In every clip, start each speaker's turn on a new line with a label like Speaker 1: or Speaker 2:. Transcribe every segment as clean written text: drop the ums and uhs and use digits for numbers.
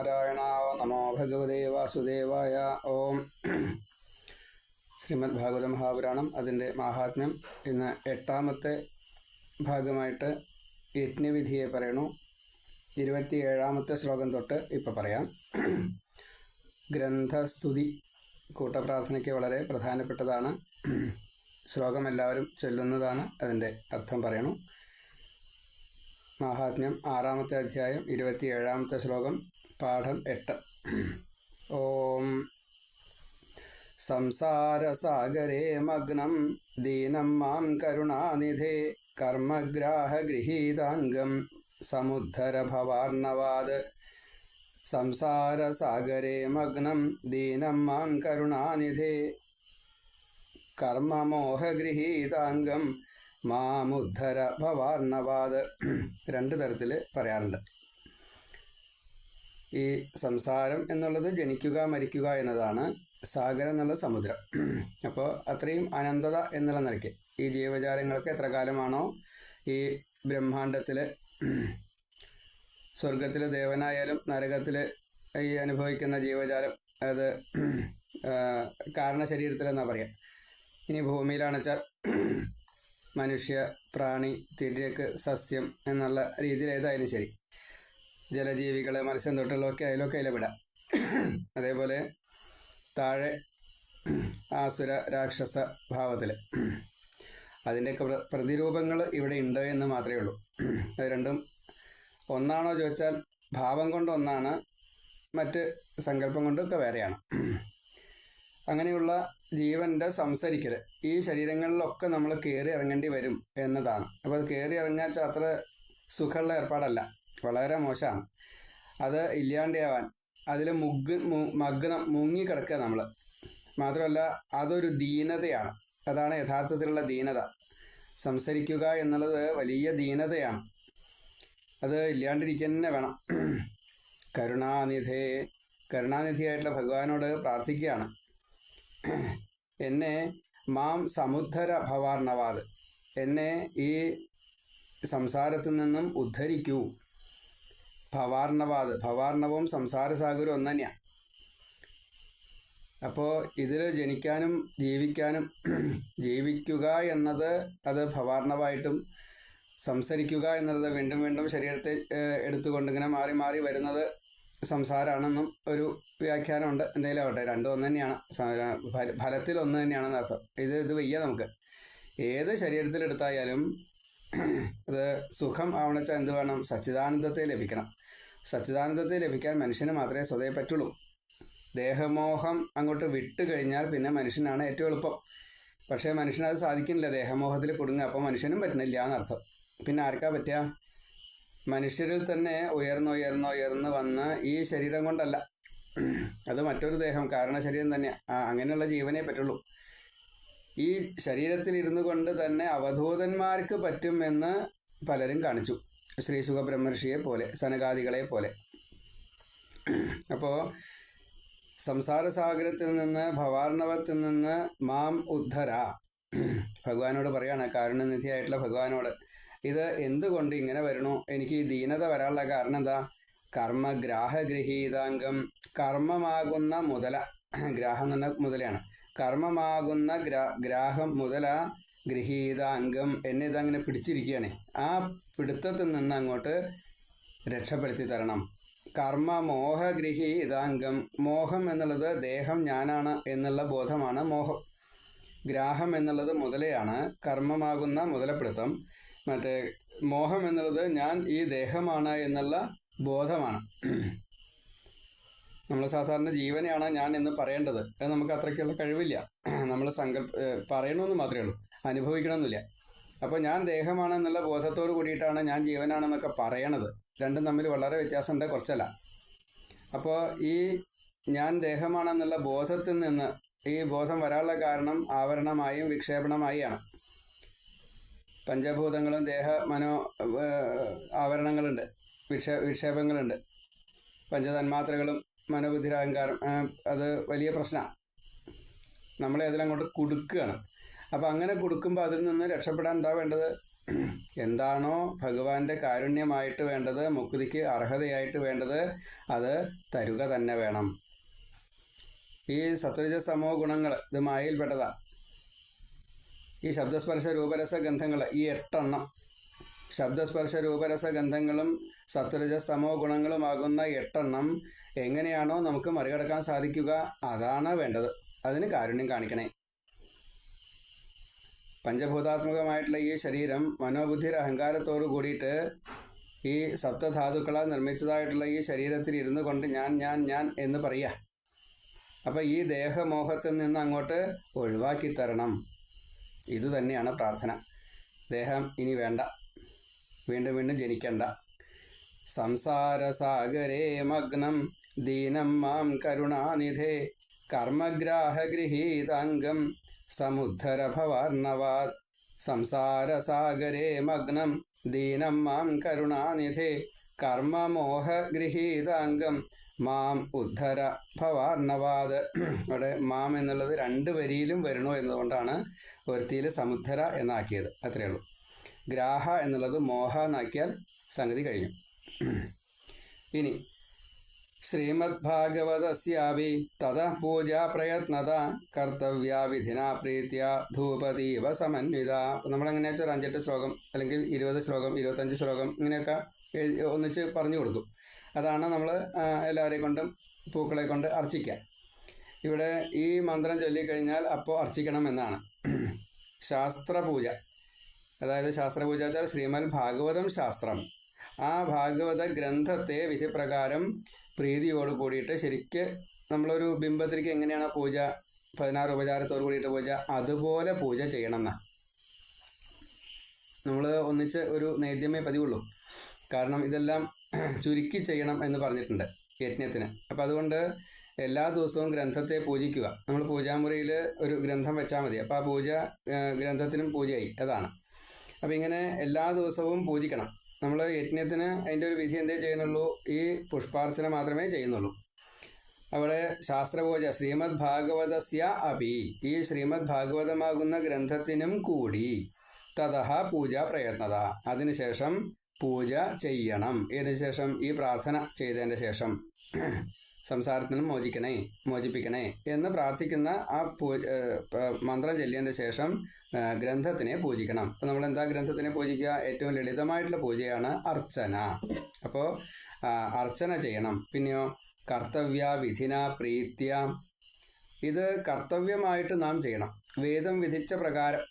Speaker 1: നാരായണായ നമോ ഭഗവതേ വാസുദേവായ. ഓം. ശ്രീമദ് ഭാഗവത മഹാപുരാണം അതിൻ്റെ മാഹാത്മ്യം ഇന്ന് 8ാമത്തെ ഭാഗമായിട്ട് യജ്ഞവിധിയെ പറയണു. 27ാമത്തെ ശ്ലോകം തൊട്ട് ഇപ്പം പറയാം. ഗ്രന്ഥസ്തുതി കൂട്ടപ്രാർത്ഥനയ്ക്ക് വളരെ പ്രധാനപ്പെട്ടതാണ്. ശ്ലോകം എല്ലാവരും ചൊല്ലുന്നതാണ്. അതിൻ്റെ അർത്ഥം പറയണു. മാഹാത്മ്യം 6ാമത്തെ അധ്യായം 27ാമത്തെ ശ്ലോകം, പാഠം 8. ഓം. സംസാരസാഗരേ മഗ്നം ദീനം മാം കരുണാനിധേ കർമ്മഗ്രാഹഗൃഹീതാംഗം സമുദ്ധര ഭവാർണവാത്. സംസാരസാഗരേ മഗ്നം ദീനം മാം കരുണാനിധേ കർമ്മമോഹഗൃഹീതാംഗം മാമുദ്ധര ഭവാർണവാത്. 2 തരത്തിൽ പറയാറുണ്ട്. ഈ സംസാരം എന്നുള്ളത് ജനിക്കുക മരിക്കുക എന്നതാണ്. സാഗരം എന്നുള്ള സമുദ്രം. അപ്പോൾ അത്രയും അനന്തത എന്നുള്ള നിലയ്ക്ക് ഈ ജീവജാലങ്ങൾക്ക് എത്ര കാലമാണോ ഈ ബ്രഹ്മാണ്ടത്തിൽ, സ്വർഗത്തിൽ ദേവനായാലും നരകത്തിൽ ഈ അനുഭവിക്കുന്ന ജീവജാലം, അത് കാരണശരീരത്തിലെന്നാണ് പറയുക. ഇനി ഭൂമിയിലാണെച്ചാൽ മനുഷ്യ, പ്രാണി, തിര്യക്ക്, സസ്യം എന്നുള്ള രീതിയിൽ ഏതായാലും ശരി, ജലജീവികൾ, മത്സ്യം തൊട്ടുള്ളതൊക്കെ അതിലൊക്കെ വിടാം. അതേപോലെ താഴെ ആസുര രാക്ഷസ ഭാവത്തിൽ അതിൻ്റെയൊക്കെ പ്രതിരൂപങ്ങൾ ഇവിടെ ഉണ്ട് എന്ന് മാത്രമേ ഉള്ളൂ. അത് രണ്ടും ഒന്നാണോ ചോദിച്ചാൽ ഭാവം കൊണ്ട് ഒന്നാണ്, മറ്റ് സങ്കല്പം കൊണ്ടൊക്കെ വേറെയാണ്. അങ്ങനെയുള്ള ജീവൻ്റെ സംസരിക്കൽ ഈ ശരീരങ്ങളിലൊക്കെ നമ്മൾ കയറി ഇറങ്ങേണ്ടി വരും എന്നതാണ്. അപ്പോൾ അത് കയറി ഇറങ്ങാൻ അത്ര സുഖമുള്ള ഏർപ്പാടല്ല, വളരെ മോശമാണ്. അത് ഇല്ലാണ്ടാവാൻ അതിൽ മുങ്ങിക്കിടക്കുക നമ്മൾ. മാത്രമല്ല അതൊരു ദീനതയാണ്. അതാണ് യഥാർത്ഥത്തിലുള്ള ദീനത. സംസരിക്കുക എന്നുള്ളത് വലിയ ദീനതയാണ്. അത് ഇല്ലാണ്ടിരിക്കുക തന്നെ വേണം. കരുണാനിധിയായിട്ടുള്ള ഭഗവാനോട് പ്രാർത്ഥിക്കുകയാണ്, എന്നെ മാം സമുദ്ധര ഭവാർണവാത്, എന്നെ ഈ സംസാരത്തിൽ നിന്നും ഉദ്ധരിക്കൂ. ഭവാർണവാത്, ഭവാർണവും സംസാരസാഗരവും ഒന്ന് തന്നെയാണ്. അപ്പോൾ ഇതിൽ ജനിക്കാനും ജീവിക്കാനും, ജീവിക്കുക എന്നത് അത് ഭവാർണവായിട്ടും സംസരിക്കുക എന്നത് വീണ്ടും വീണ്ടും ശരീരത്തെ എടുത്തുകൊണ്ട് ഇങ്ങനെ മാറി മാറി വരുന്നത് സംസാരമാണെന്നും ഒരു വ്യാഖ്യാനമുണ്ട്. എന്തെങ്കിലും ആവട്ടെ, രണ്ടും ഒന്ന് തന്നെയാണ്. ഫലത്തിൽ ഒന്ന് തന്നെയാണെന്ന് അർത്ഥം. ഇത് വയ്യ നമുക്ക്. ഏത് ശരീരത്തിലെടുത്തായാലും അത് സുഖം ആവണമെച്ചാൽ എന്ത് വേണം? സച്ചിദാനന്ദത്തെ ലഭിക്കണം. സച്ചിദാനന്ദത്തെ ലഭിക്കാൻ മനുഷ്യന് മാത്രമേ സ്വതേ പറ്റുള്ളൂ. ദേഹമോഹം അങ്ങോട്ട് വിട്ട് കഴിഞ്ഞാൽ പിന്നെ മനുഷ്യനാണ് ഏറ്റവും എളുപ്പം. പക്ഷേ മനുഷ്യനത് സാധിക്കുന്നില്ല, ദേഹമോഹത്തിൽ കുടുങ്ങുക. അപ്പോൾ മനുഷ്യനും പറ്റുന്നില്ല എന്നർത്ഥം. പിന്നെ ആർക്കാ പറ്റുക? മനുഷ്യരിൽ തന്നെ ഉയർന്ന് വന്ന് ഈ ശരീരം കൊണ്ടല്ല, അത് മറ്റൊരു ദേഹം, കാരണശരീരം തന്നെയാണ്. അങ്ങനെയുള്ള ജീവനേ പറ്റുള്ളൂ. ഈ ശരീരത്തിൽ ഇരുന്നു കൊണ്ട് തന്നെ അവധൂതന്മാർക്ക് പറ്റുമെന്ന് പലരും കാണിച്ചു. ശ്രീ സുഖബ്രഹ്മർഷിയെ പോലെ, സനകാദികളെ പോലെ. അപ്പോൾ സംസാരസാഗരത്തിൽ നിന്ന്, ഭവാർണവത്തിൽ നിന്ന് മാം ഉദ്ധര, ഭഗവാനോട് പറയാണ്, കാരുണ്യനിധിയായിട്ടുള്ള ഭഗവാനോട്, ഇത് എന്തുകൊണ്ട് ഇങ്ങനെ വരണു? എനിക്ക് ഈ ദീനത വരാനുള്ള കാരണം എന്താ? കർമ്മഗ്രാഹഗൃഹീതാംഗം, കർമ്മമാകുന്ന മുതല, ഗ്രാഹം എന്ന മുതലയാണ്. കർമ്മമാകുന്ന ഗ്രാഹം മുതല ഗൃഹീതാംഗം, എന്നെ ഇതങ്ങനെ പിടിച്ചിരിക്കുകയാണ്. ആ പിടുത്തത്തിൽ നിന്ന് അങ്ങോട്ട് രക്ഷപ്പെടുത്തി തരണം. കർമ്മമോഹഗൃഹീതാംഗം, മോഹം എന്നുള്ളത് ദേഹം ഞാനാണ് എന്നുള്ള ബോധമാണ് മോഹം. ഗ്രാഹം എന്നുള്ളത് മുതലയാണ്, കർമ്മമാകുന്ന മുതലപ്പിടുത്തം. മറ്റേ മോഹം എന്നുള്ളത് ഞാൻ ഈ ദേഹമാണ് എന്നുള്ള ബോധമാണ്. നമ്മൾ സാധാരണ ജീവനെയാണ് ഞാൻ എന്ന് പറയേണ്ടത്. അത് നമുക്ക് അത്രയ്ക്കുള്ള കഴിവില്ല. നമ്മൾ പറയണമെന്ന് മാത്രമേ ഉള്ളൂ, അനുഭവിക്കണമെന്നില്ല. അപ്പോൾ ഞാൻ ദേഹമാണെന്നുള്ള ബോധത്തോട് കൂടിയിട്ടാണ് ഞാൻ ജീവനാണെന്നൊക്കെ പറയണത്. രണ്ടും തമ്മിൽ വളരെ വ്യത്യാസമുണ്ട്, കുറച്ചല്ല. അപ്പോൾ ഈ ഞാൻ ദേഹമാണെന്നുള്ള ബോധത്തിൽ നിന്ന്, ഈ ബോധം വരാനുള്ള കാരണം ആവരണമായും വിക്ഷേപണമായാണ്. പഞ്ചഭൂതങ്ങളും ദേഹ മനോ ആവരണങ്ങളുണ്ട്, വിക്ഷേപങ്ങളുണ്ട്. പഞ്ചതന്മാത്രകളും മനോബുദ്ധിരഹങ്കാരം, അത് വലിയ പ്രശ്നമാണ്. നമ്മളെ അതിലങ്ങോട്ട് കുടുക്കുകയാണ്. അപ്പോൾ അങ്ങനെ കൊടുക്കുമ്പോൾ അതിൽ നിന്ന് രക്ഷപ്പെടാൻ എന്താ വേണ്ടത്? എന്താണോ ഭഗവാന്റെ കാരുണ്യമായിട്ട് വേണ്ടത്, മുക്തിക്ക് അർഹതയായിട്ട് വേണ്ടത്, അത് തരുക തന്നെ വേണം. ഈ സത്വരജസ്തമോ ഗുണങ്ങൾ ഇത് മായയിൽപ്പെട്ടതാ. ഈ ശബ്ദസ്പർശ രൂപരസ ഗന്ധങ്ങൾ, ഈ 8 ശബ്ദസ്പർശ രൂപരസ ഗന്ധങ്ങളും സത്വരജസ്തമോ ഗുണങ്ങളുമാകുന്ന 8 എങ്ങനെയാണോ നമുക്ക് മറികടക്കാൻ സാധിക്കുക, അതാണ് വേണ്ടത്. അതിന് കാരുണ്യം കാണിക്കണേ. പഞ്ചഭൂതാത്മകമായിട്ടുള്ള ഈ ശരീരം മനോബുദ്ധിയുടെ അഹങ്കാരത്തോടു കൂടിയിട്ട് ഈ സപ്തധാതുക്കളാൽ നിർമ്മിച്ചതായിട്ടുള്ള ഈ ശരീരത്തിൽ ഇരുന്നു കൊണ്ട് ഞാൻ ഞാൻ ഞാൻ എന്ന് പറയുക. അപ്പം ഈ ദേഹമോഹത്തിൽ നിന്ന് അങ്ങോട്ട് ഒഴിവാക്കി തരണം. ഇതുതന്നെയാണ് പ്രാർത്ഥന. ദേഹം ഇനി വേണ്ട, വീണ്ടും വീണ്ടും ജനിക്കണ്ട. സംസാരസാഗരേ മഗ്നം ദീനം മാം കരുണാനിധേ കർമ്മഗ്രാഹഗൃഹീതാംഗം സമുദ്ധര ഭവാർണവാത്. സംസാരസാഗരേ മഗ്നം ദീനം മാം കരുണാനിധേ കർമ്മമോഹഗൃഹീതാംഗം മാം ഉദ്ധര ഭവാർണവാത്. അവിടെ മാം എന്നുള്ളത് 2 വരിയിലും വരണോ എന്നതുകൊണ്ടാണ് ഒരുത്തിയിൽ സമുദ്ധര എന്നാക്കിയത്. അത്രയേ ഉള്ളൂ. ഗ്രാഹ എന്നുള്ളത് മോഹ എന്നാക്കിയാൽ സംഗതി കഴിഞ്ഞു. ഇനി ശ്രീമദ് ഭാഗവതസ്യാപി തത പൂജാ പ്രയത്നത കർത്തവ്യ വിധിനാ പ്രീത്യ ധൂപദീപ സമന്വിത. നമ്മളെങ്ങനെയാ വെച്ചാൽ 5-8 ശ്ലോകം അല്ലെങ്കിൽ 20 ശ്ലോകം 25 ശ്ലോകം ഇങ്ങനെയൊക്കെ ഒന്നിച്ച് പറഞ്ഞു കൊടുക്കും. അതാണ് നമ്മൾ എല്ലാവരെയും കൊണ്ടും പൂക്കളെ കൊണ്ട് അർച്ചിക്കുക. ഇവിടെ ഈ മന്ത്രം ചൊല്ലിക്കഴിഞ്ഞാൽ അപ്പോൾ അർച്ചിക്കണം എന്നാണ്. ശാസ്ത്രപൂജ, അതായത് ശാസ്ത്രപൂജ വെച്ചാൽ ശ്രീമദ് ഭാഗവതം ശാസ്ത്രം, ആ ഭാഗവത ഗ്രന്ഥത്തെ വിധിപ്രകാരം പ്രീതിയോട് കൂടിയിട്ട് ശരിക്ക് നമ്മളൊരു ബിംബത്തിലേക്ക് എങ്ങനെയാണ് പൂജ, 16 ഉപചാരത്തോട് കൂടിയിട്ട് പൂജ, അതുപോലെ പൂജ ചെയ്യണമെന്നാണ്. നമ്മൾ ഒന്നിച്ച് ഒരു നേദ്യമേ പതിവുള്ളൂ. കാരണം ഇതെല്ലാം ചുരുക്കി ചെയ്യണം എന്ന് പറഞ്ഞിട്ടുണ്ട് യജ്ഞത്തിന്. അപ്പം അതുകൊണ്ട് എല്ലാ ദിവസവും ഗ്രന്ഥത്തെ പൂജിക്കുക. നമ്മൾ പൂജാമുറിയിൽ ഒരു ഗ്രന്ഥം വെച്ചാൽ മതി. അപ്പോൾ ആ പൂജ ഗ്രന്ഥത്തിനും പൂജയായി. അതാണ്. അപ്പം ഇങ്ങനെ എല്ലാ ദിവസവും പൂജിക്കണം. നമ്മൾ യജ്ഞത്തിന് അതിൻ്റെ ഒരു വിധി എന്തേ ചെയ്യുന്നുള്ളൂ, ഈ പുഷ്പാർച്ചന മാത്രമേ ചെയ്യുന്നുള്ളൂ. അവിടെ ശാസ്ത്രപൂജ ശ്രീമദ് ഭാഗവതസ്യ അപി, ഈ ശ്രീമദ് ഭാഗവതമാകുന്ന ഗ്രന്ഥത്തിനും കൂടി തതഹ പൂജ പ്രയത്നത, അതിനുശേഷം പൂജ ചെയ്യണം. ഏതിനു ശേഷം? ഈ പ്രാർത്ഥന ചെയ്തതിൻ്റെ ശേഷം. സംസാരത്തിൽ നിന്ന് മോചിപ്പിക്കണേ എന്ന് പ്രാർത്ഥിക്കുന്ന ആ മന്ത്രം ചൊല്ലിയതിൻ്റെ ശേഷം ഗ്രന്ഥത്തിനെ പൂജിക്കണം. അപ്പോൾ നമ്മൾ എന്താ ഗ്രന്ഥത്തിനെ പൂജിക്കുക? ഏറ്റവും ലളിതമായിട്ടുള്ള പൂജയാണ് അർച്ചന. അപ്പോൾ അർച്ചന ചെയ്യണം. പിന്നെയോ കർത്തവ്യ വിധിന പ്രീത്യ, ഇത് കർത്തവ്യമായിട്ട് നാം ചെയ്യണം. വേദം വിധിച്ച പ്രകാരം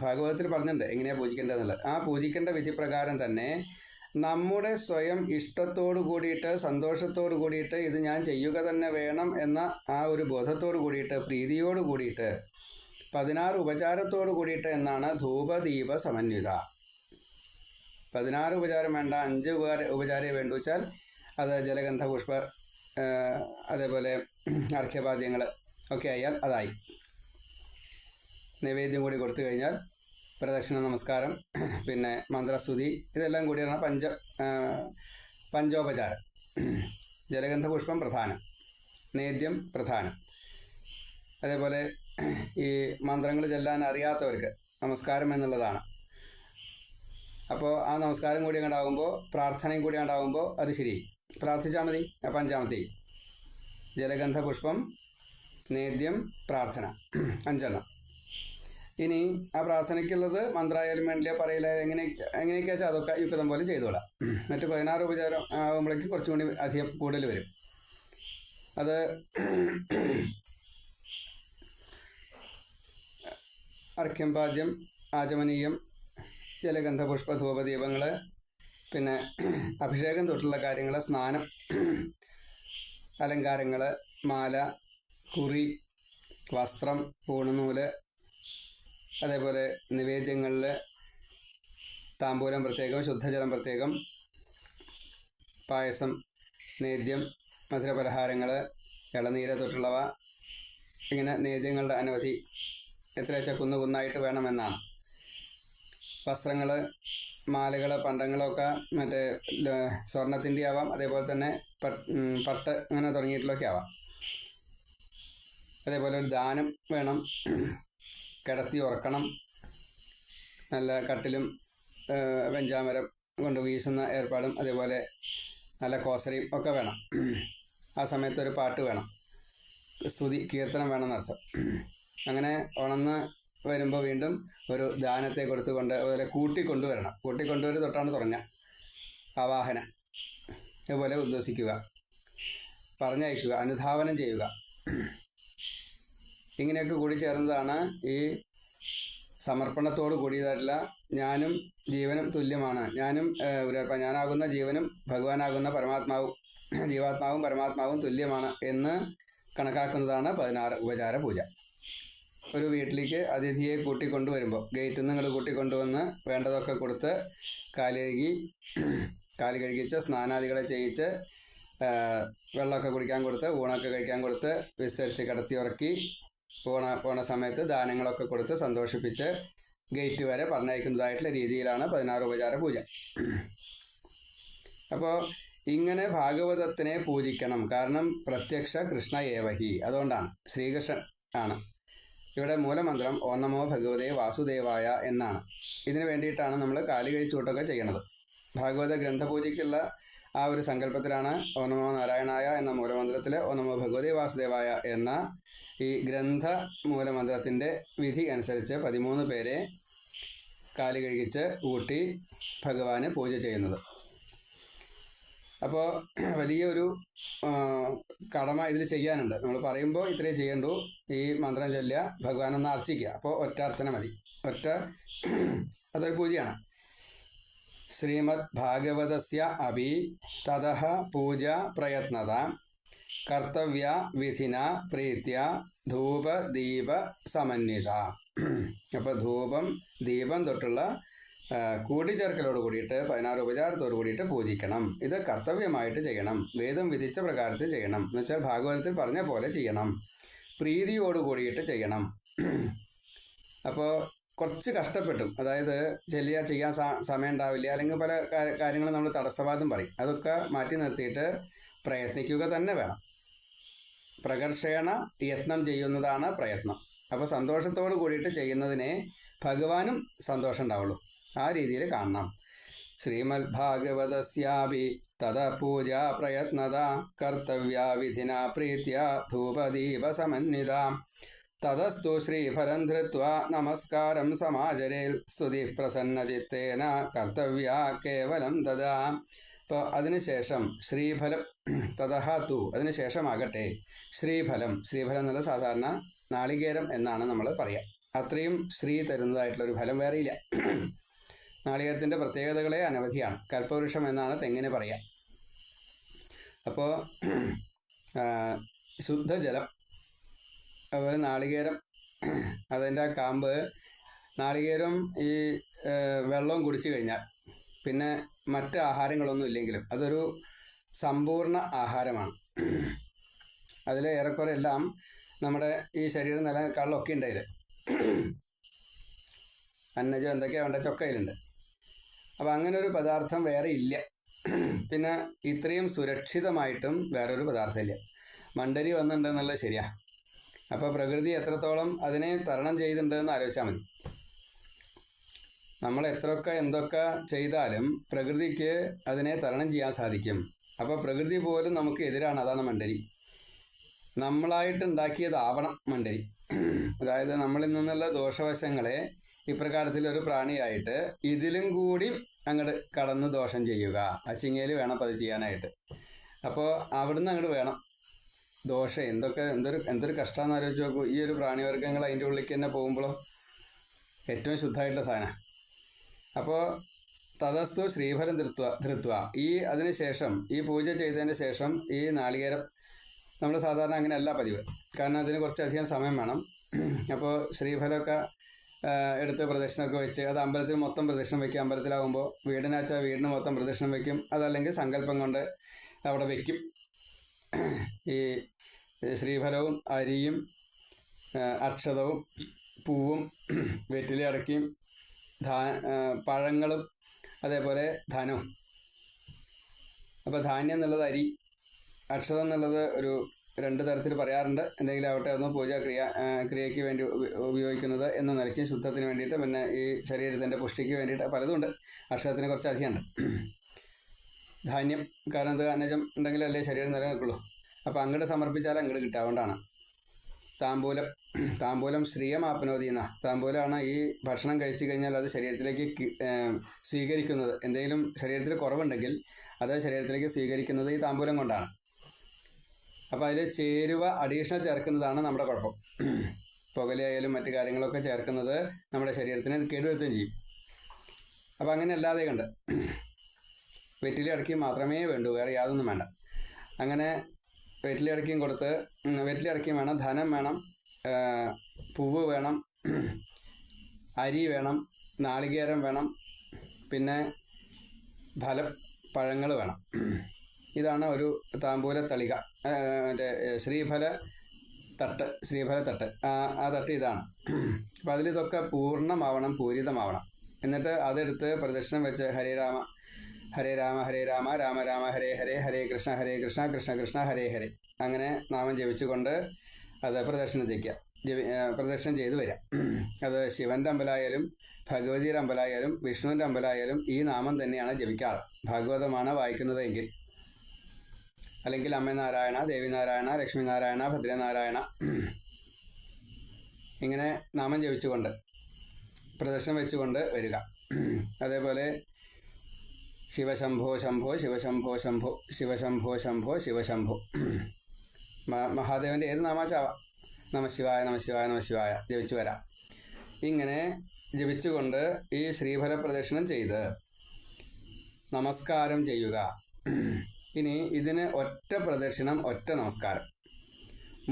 Speaker 1: ഭാഗവതത്തിൽ പറഞ്ഞിട്ടുണ്ട് എങ്ങനെയാണ് പൂജിക്കേണ്ടതെന്നുള്ളത്. ആ പൂജിക്കേണ്ട വിധി പ്രകാരം തന്നെ നമ്മുടെ സ്വയം ഇഷ്ടത്തോടു കൂടിയിട്ട് സന്തോഷത്തോടു കൂടിയിട്ട് ഇത് ഞാൻ ചെയ്യുക തന്നെ വേണം എന്ന ആ ഒരു ബോധത്തോടു കൂടിയിട്ട് പ്രീതിയോട് കൂടിയിട്ട് 16 ഉപചാരത്തോടു കൂടിയിട്ട് എന്നാണ് ധൂപദീപ സമന്വിത. 16 ഉപചാരം വേണ്ട, 5 ഉപചാരം വേണ്ടു വെച്ചാൽ അത് ജലഗന്ധ പുഷ്പ അതേപോലെ അർഘ്യപാദ്യങ്ങൾ ഒക്കെ ആയാൽ അതായി. നൈവേദ്യം കൂടി കൊടുത്തു കഴിഞ്ഞാൽ പ്രദക്ഷിണ നമസ്കാരം, പിന്നെ മന്ത്രസ്തുതി, ഇതെല്ലാം കൂടിയാണ് പഞ്ചോപചാരം. ജലഗന്ധ പുഷ്പം പ്രധാനം, നേദ്യം പ്രധാനം. അതേപോലെ ഈ മന്ത്രങ്ങൾ ചൊല്ലാൻ അറിയാത്തവർക്ക് നമസ്കാരം എന്നുള്ളതാണ്. അപ്പോൾ ആ നമസ്കാരം കൂടി അങ്ങോട്ടാകുമ്പോൾ പ്രാർത്ഥനയും കൂടി അങ്ങോട്ടാകുമ്പോൾ അത് ശരി, പ്രാർത്ഥിച്ചാൽ മതി. അപ്പം 5-മത്തെ ജലഗന്ധ പുഷ്പം, നേദ്യം, പ്രാർത്ഥന, 5 ഇനി ആ പ്രാർത്ഥനയ്ക്കുള്ളത് മന്ത്രമായാലും വേണ്ടില്ല, പറയില്ല, എങ്ങനെയൊക്കെ വെച്ചാൽ അതൊക്കെ യുക്തം പോലെ ചെയ്തോളാം. മറ്റ് 16 ഉപചാരം ആകുമ്പോഴേക്കും കുറച്ചും കൂടി അധികം കൂടുതൽ വരും. അത് അർഘ്യം, പാദ്യം, ആചമനീയം, ജലഗന്ധ പുഷ്പ ധൂപദീപങ്ങൾ, പിന്നെ അഭിഷേകം തൊട്ടുള്ള കാര്യങ്ങൾ, സ്നാനം, അലങ്കാരങ്ങൾ, മാല, കുറി, വസ്ത്രം, പൂണുനൂല്, അതേപോലെ നിവേദ്യങ്ങളിൽ താമ്പൂലം പ്രത്യേകം, ശുദ്ധജലം പ്രത്യേകം, പായസം, നേദ്യം, മധുരപലഹാരങ്ങൾ, ഇളനീര് തൊട്ടുള്ളവ, ഇങ്ങനെ നേദ്യങ്ങളുടെ അനവധി എത്ര വെച്ചാൽ കുന്നായിട്ട് വേണമെന്നാണ്. വസ്ത്രങ്ങൾ, മാലകൾ, പണ്ടങ്ങളൊക്കെ മറ്റേ സ്വർണത്തിൻ്റെ ആവാം, അതേപോലെ തന്നെ പട്ട് അങ്ങനെ തുടങ്ങിയിട്ടുള്ളതൊക്കെ ആവാം. അതേപോലെ ഒരു ദാനം വേണം, കിടത്തി ഉറക്കണം, നല്ല കട്ടിലും വെഞ്ചാമരം കൊണ്ട് വീശുന്ന ഏർപ്പാടും അതേപോലെ നല്ല കോസരയും ഒക്കെ വേണം. ആ സമയത്ത് ഒരു പാട്ട് വേണം, സ്തുതി കീർത്തനം വേണമെന്നർത്ഥം. അങ്ങനെ ഉണർന്ന് വരുമ്പോൾ വീണ്ടും ഒരു ദാനത്തെ കൊടുത്തുകൊണ്ട് അതുപോലെ കൂട്ടിക്കൊണ്ടുവരണം. കൂട്ടിക്കൊണ്ടുവരു തൊട്ടാണ് തുടങ്ങുക ആവാഹനം. അതുപോലെ ഉദ്വസിക്കുക, പറഞ്ഞയക്കുക, അനുധാവനം ചെയ്യുക. ഇങ്ങനെയൊക്കെ കൂടി ചേർന്നതാണ് ഈ സമർപ്പണത്തോട് കൂടിയതായിട്ടുള്ള ഞാനും ജീവനും തുല്യമാണ്, ഞാനാകുന്ന ജീവനും ഭഗവാനാകുന്ന പരമാത്മാവും ജീവാത്മാവും പരമാത്മാവും തുല്യമാണ് എന്ന് കണക്കാക്കുന്നതാണ് 16 ഉപചാര പൂജ. ഒരു വീട്ടിലേക്ക് അതിഥിയെ കൂട്ടിക്കൊണ്ടുവരുമ്പോൾ ഗേറ്റിൽ നിന്ന് കൂട്ടിക്കൊണ്ടുവന്ന് വേണ്ടതൊക്കെ കൊടുത്ത് കാല് കഴുകിച്ച് സ്നാനാദികളെ ചെയ്യിച്ച് വെള്ളമൊക്കെ കുടിക്കാൻ കൊടുത്ത് ഊണൊക്കെ കഴിക്കാൻ കൊടുത്ത് വിസ്തരിച്ച് കിടത്തി ഉറക്കി പോണ സമയത്ത് ദാനങ്ങളൊക്കെ കൊടുത്ത് സന്തോഷിപ്പിച്ച് ഗേറ്റ് വരെ പറഞ്ഞയക്കുന്നതായിട്ടുള്ള രീതിയിലാണ് 16 ഉപചാര പൂജ. അപ്പോൾ ഇങ്ങനെ ഭാഗവതത്തിനെ പൂജിക്കണം. കാരണം പ്രത്യക്ഷ കൃഷ്ണ ഏവഹി, അതുകൊണ്ടാണ് ശ്രീകൃഷ്ണൻ ആണ്. ഇവിടെ മൂലമന്ത്രം ഓം നമോ ഭഗവതേ വാസുദേവായ എന്നാണ്. ഇതിനു വേണ്ടിയിട്ടാണ് നമ്മൾ കാല് കഴിച്ചുകൊണ്ടൊക്കെ ചെയ്യണത്. ഭാഗവത ഗ്രന്ഥപൂജയ്ക്കുള്ള ആ ഒരു സങ്കല്പത്തിലാണ് ഓം നമോ നാരായണായ എന്ന മൂലമന്ത്രത്തിൽ ഓം നമോ ഭഗവതേ വാസുദേവായ എന്ന ഈ ഗ്രന്ഥ മൂലമന്ത്രത്തിൻ്റെ വിധി അനുസരിച്ച് 13 പേരെ കാല് കഴുകിച്ച് ഊട്ടി ഭഗവാന് പൂജ ചെയ്യുന്നത്. അപ്പോൾ വലിയൊരു കടമ ഇതിൽ ചെയ്യാനുണ്ട്. നമ്മൾ പറയുമ്പോൾ ഇത്രയും ചെയ്യണ്ടു, ഈ മന്ത്രം ചൊല്ലുക, ഭഗവാനൊന്ന് അർച്ചിക്കുക. അപ്പോൾ ഒറ്റ അർച്ചന മതി, അതൊരു പൂജയാണ്. ശ്രീമദ് ഭാഗവതസ്യ അഭി തതഃ പൂജ പ്രയത്നത കർത്തവ്യ വിധിന പ്രീത്യ ധൂപ ദീപ സമന്വിത. അപ്പോൾ ധൂപം ദീപം തൊട്ടുള്ള കൂട്ടിച്ചേർക്കലോട് കൂടിയിട്ട് 16 ഉപചാരത്തോട് കൂടിയിട്ട് പൂജിക്കണം. ഇത് കർത്തവ്യമായിട്ട് ചെയ്യണം, വേദം വിധിച്ച പ്രകാരത്തിൽ ചെയ്യണം. എന്ന് വെച്ചാൽ ഭാഗവതത്തിൽ പറഞ്ഞ പോലെ ചെയ്യണം, പ്രീതിയോട് കൂടിയിട്ട് ചെയ്യണം. അപ്പോൾ കുറച്ച് കഷ്ടപ്പെട്ടും, അതായത് ചെയ്യാൻ സമയം ഉണ്ടാവില്ല, അല്ലെങ്കിൽ പല കാര്യങ്ങളും നമ്മൾ തടസ്സവാദം പറയും. അതൊക്കെ മാറ്റി നിർത്തിയിട്ട് പ്രയത്നിക്കുക തന്നെ വേണം. പ്രകർഷേണ യത്നം ചെയ്യുന്നതാണ് പ്രയത്നം. അപ്പോൾ സന്തോഷത്തോട് കൂടിയിട്ട് ചെയ്യുന്നതിനെ ഭഗവാനും സന്തോഷം ഉണ്ടാവുള്ളൂ. ആ രീതിയിൽ കാണണം. ശ്രീമദ് ഭാഗവതസ്യാപി തദ പൂജ പ്രയത്നത കർത്തവ്യ വിധിന പ്രീത്യ ധൂപദീപ സമന്വിത തതസ്തു ശ്രീഫലം ധൃത്വാ നമസ്കാരം സമാചരേൽ സ്തുതി പ്രസന്നചിത്തേന കർത്തവ്യ കേവലം തഥാ. അപ്പോൾ അതിനുശേഷം ശ്രീഫലം തതഹ തു, അതിനുശേഷമാകട്ടെ ശ്രീഫലം. ശ്രീഫലം എന്നുള്ള സാധാരണ നാളികേരം എന്നാണ് നമ്മൾ പറയുക. അത്രയും ശ്രീ തരുന്നതായിട്ടുള്ളൊരു ഫലം വേറെയില്ല. നാളികേരത്തിൻ്റെ പ്രത്യേകതകളെ അനവധിയാണ്. കൽപ്പവൃക്ഷം എന്നാണ് തെങ്ങിന് പറയുക. അപ്പോൾ ശുദ്ധജലം, അതുപോലെ നാളികേരം, അതിൻ്റെ കാമ്പ്, നാളികേരം ഈ വെള്ളവും കുടിച്ചു കഴിഞ്ഞാൽ പിന്നെ മറ്റ് ആഹാരങ്ങളൊന്നും ഇല്ലെങ്കിലും അതൊരു സമ്പൂർണ്ണ ആഹാരമാണ്. അതിൽ ഏറെക്കുറെ എല്ലാം നമ്മുടെ ഈ ശരീരം നിലനിൽക്കാനുള്ളൊക്കെ ഉണ്ട്. അതിൽ അന്നജം എന്തൊക്കെയാണ് വേണ്ട ചൊക്കയിലുണ്ട്. അപ്പോൾ അങ്ങനെ ഒരു പദാർത്ഥം വേറെ ഇല്ല. പിന്നെ ഇത്രയും സുരക്ഷിതമായിട്ടും വേറൊരു പദാർത്ഥമില്ല. മണ്ടരി വന്നിട്ടുണ്ടെന്നുള്ളത് ശരിയാ. അപ്പോൾ പ്രകൃതി എത്രത്തോളം അതിനെ തരണം ചെയ്തിട്ടുണ്ടെന്ന് ആലോചിച്ചാൽ മതി. നമ്മൾ എത്രയൊക്കെ എന്തൊക്കെ ചെയ്താലും പ്രകൃതിക്ക് അതിനെ തരണം ചെയ്യാൻ സാധിക്കും. അപ്പോൾ പ്രകൃതി പോലും നമുക്ക് എതിരാണ്. അതാണ് മണ്ടരി. നമ്മളായിട്ടുണ്ടാക്കിയതാവണം മണ്ടരി. അതായത് നമ്മളിൽ നിന്നുള്ള ദോഷവശങ്ങളെ ഇപ്രകാരത്തിലൊരു പ്രാണിയായിട്ട് ഇതിലും കൂടി അങ്ങോട്ട് കടന്ന് ദോഷം ചെയ്യുക. അച്ചിങ്ങയിൽ വേണം അത് ചെയ്യാനായിട്ട്. അപ്പോൾ അവിടുന്ന് അങ്ങോട്ട് വേണം ദോഷം. എന്തൊരു കഷ്ടമാണെന്ന് ആലോചിച്ച് നോക്കൂ. ഈ ഒരു പ്രാണിവർഗ്ഗങ്ങൾ അതിൻ്റെ ഉള്ളിലേക്ക് തന്നെ പോകുമ്പോഴോ ഏറ്റവും ശുദ്ധമായിട്ടുള്ള സാധനം. അപ്പോൾ തതസ്തു ശ്രീഫലം ധൃത്വ, അതിനുശേഷം ഈ പൂജ ചെയ്തതിന് ശേഷം ഈ നാളികേരം, നമ്മൾ സാധാരണ അങ്ങനെയല്ല പതിവ്, കാരണം അതിന് കുറച്ചധികം സമയം വേണം. അപ്പോൾ ശ്രീഫലമൊക്കെ എടുത്ത് പ്രദക്ഷിണമൊക്കെ വെച്ച്, അത് അമ്പലത്തിൽ മൊത്തം പ്രദക്ഷിണം വയ്ക്കും. അമ്പലത്തിലാകുമ്പോൾ വീടിനാച്ചാൽ വീടിന് മൊത്തം പ്രദക്ഷിണം വയ്ക്കും. അതല്ലെങ്കിൽ സങ്കല്പം കൊണ്ട് അവിടെ വയ്ക്കും. ഈ ശ്രീഫലവും അരിയും അക്ഷതവും പൂവും വെറ്റില അടക്കിയും പഴങ്ങളും അതേപോലെ ധനവും. അപ്പോൾ ധാന്യം എന്നുള്ളത് അരി, അക്ഷതം എന്നുള്ളത് ഒരു രണ്ട് തരത്തിൽ പറയാറുണ്ട്. എന്തെങ്കിലും ആവട്ടെ ഒന്ന് ക്രിയയ്ക്ക് വേണ്ടി ഉപയോഗിക്കുന്നത് എന്ന നിലയ്ക്ക് ശുദ്ധത്തിന് വേണ്ടിയിട്ട്, പിന്നെ ഈ ശരീരത്തിൻ്റെ പുഷ്ടിക്ക് വേണ്ടിയിട്ട് പലതുമുണ്ട്. അക്ഷരത്തിന് കുറച്ച് അധികമുണ്ട്. ധാന്യം, കാരണം ഇത് അന്നജം ഉണ്ടെങ്കിലല്ലേ ശരീരം നിലനിൽക്കുള്ളൂ. അപ്പോൾ അങ്ങോട്ട് സമർപ്പിച്ചാൽ അങ്ങോട്ട് കിട്ടുക. അതുകൊണ്ടാണ് താമ്പൂലം ശ്രീയമാപ്നോതി എന്ന താമ്പൂലമാണ് ഈ ഭക്ഷണം കഴിച്ചു കഴിഞ്ഞാൽ അത് ശരീരത്തിലേക്ക് സ്വീകരിക്കുന്നത്. എന്തെങ്കിലും ശരീരത്തിൽ കുറവുണ്ടെങ്കിൽ അത് ശരീരത്തിലേക്ക് സ്വീകരിക്കുന്നത് ഈ താമ്പൂലം കൊണ്ടാണ്. അപ്പോൾ അതിൽ ചേരുവ അഡീഷണൽ ചേർക്കുന്നതാണ് നമ്മുടെ കുഴപ്പം. പുകലയായാലും മറ്റു കാര്യങ്ങളൊക്കെ ചേർക്കുന്നത് നമ്മുടെ ശരീരത്തിന് കേടുവരുത്തുകയും ചെയ്യും. അപ്പോൾ അങ്ങനെ അല്ലാതെ കണ്ട് വെറ്റില അടക്കിയും മാത്രമേ വേണ്ടൂ, വേറെ യാതൊന്നും വേണ്ട. അങ്ങനെ വെറ്റില അടക്കിയും കൊടുത്ത്, വെറ്റില അടക്കിയും വേണം, ധനം വേണം, പൂവ് വേണം, അരി വേണം, നാളികേരം വേണം, പിന്നെ പഴങ്ങൾ വേണം. ഇതാണ് ഒരു താമ്പൂല തളിക, മറ്റേ ശ്രീഫല തട്ട്. ആ തട്ട് ഇതാണ്. അപ്പോൾ അതിലിതൊക്കെ പൂർണ്ണമാവണം, പൂരിതമാവണം. എന്നിട്ട് അതെടുത്ത് പ്രദക്ഷിണം വെച്ച് ഹരേ രാമ ഹരേ രാമ ഹരേ രാമ രാമ രാമ ഹരേ ഹരേ ഹരേ കൃഷ്ണ കൃഷ്ണ കൃഷ്ണ ഹരേ ഹരേ അങ്ങനെ നാമം ജപിച്ചുകൊണ്ട് അത് പ്രദക്ഷിണം ചെയ്ത് വരിക. അത് ശിവൻ്റെ അമ്പലമായാലും ഭഗവതിയുടെ അമ്പലമായാലും വിഷ്ണുവിൻ്റെ അമ്പലമായാലും ഈ നാമം തന്നെയാണ് ജപിക്കാറ്. ഭാഗവതമാണ് വായിക്കുന്നതെങ്കിൽ, അല്ലെങ്കിൽ അമ്മ നാരായണ, ദേവി നാരായണ, ലക്ഷ്മി നാരായണ, ഭദ്രനാരായണ, ഇങ്ങനെ നാമം ജപിച്ചുകൊണ്ട് പ്രദക്ഷിണം വെച്ചുകൊണ്ട് വരിക. അതേപോലെ ശിവശംഭോ ശംഭോ ശിവശംഭോ ശംഭോ ശിവശംഭോ ശംഭോ ശിവശംഭോ. മഹാദേവൻ്റെ ഏത് നാമാച്ചാവാം. നമശിവായ നമശിവായ നമശിവായ ജപിച്ചു വരാം. ഇങ്ങനെ ജപിച്ചുകൊണ്ട് ഈ ശ്രീഫല പ്രദക്ഷിണം ചെയ്ത് നമസ്കാരം ചെയ്യുക. ഇനി ഇതിന് ഒറ്റ പ്രദക്ഷിണം ഒറ്റ നമസ്കാരം,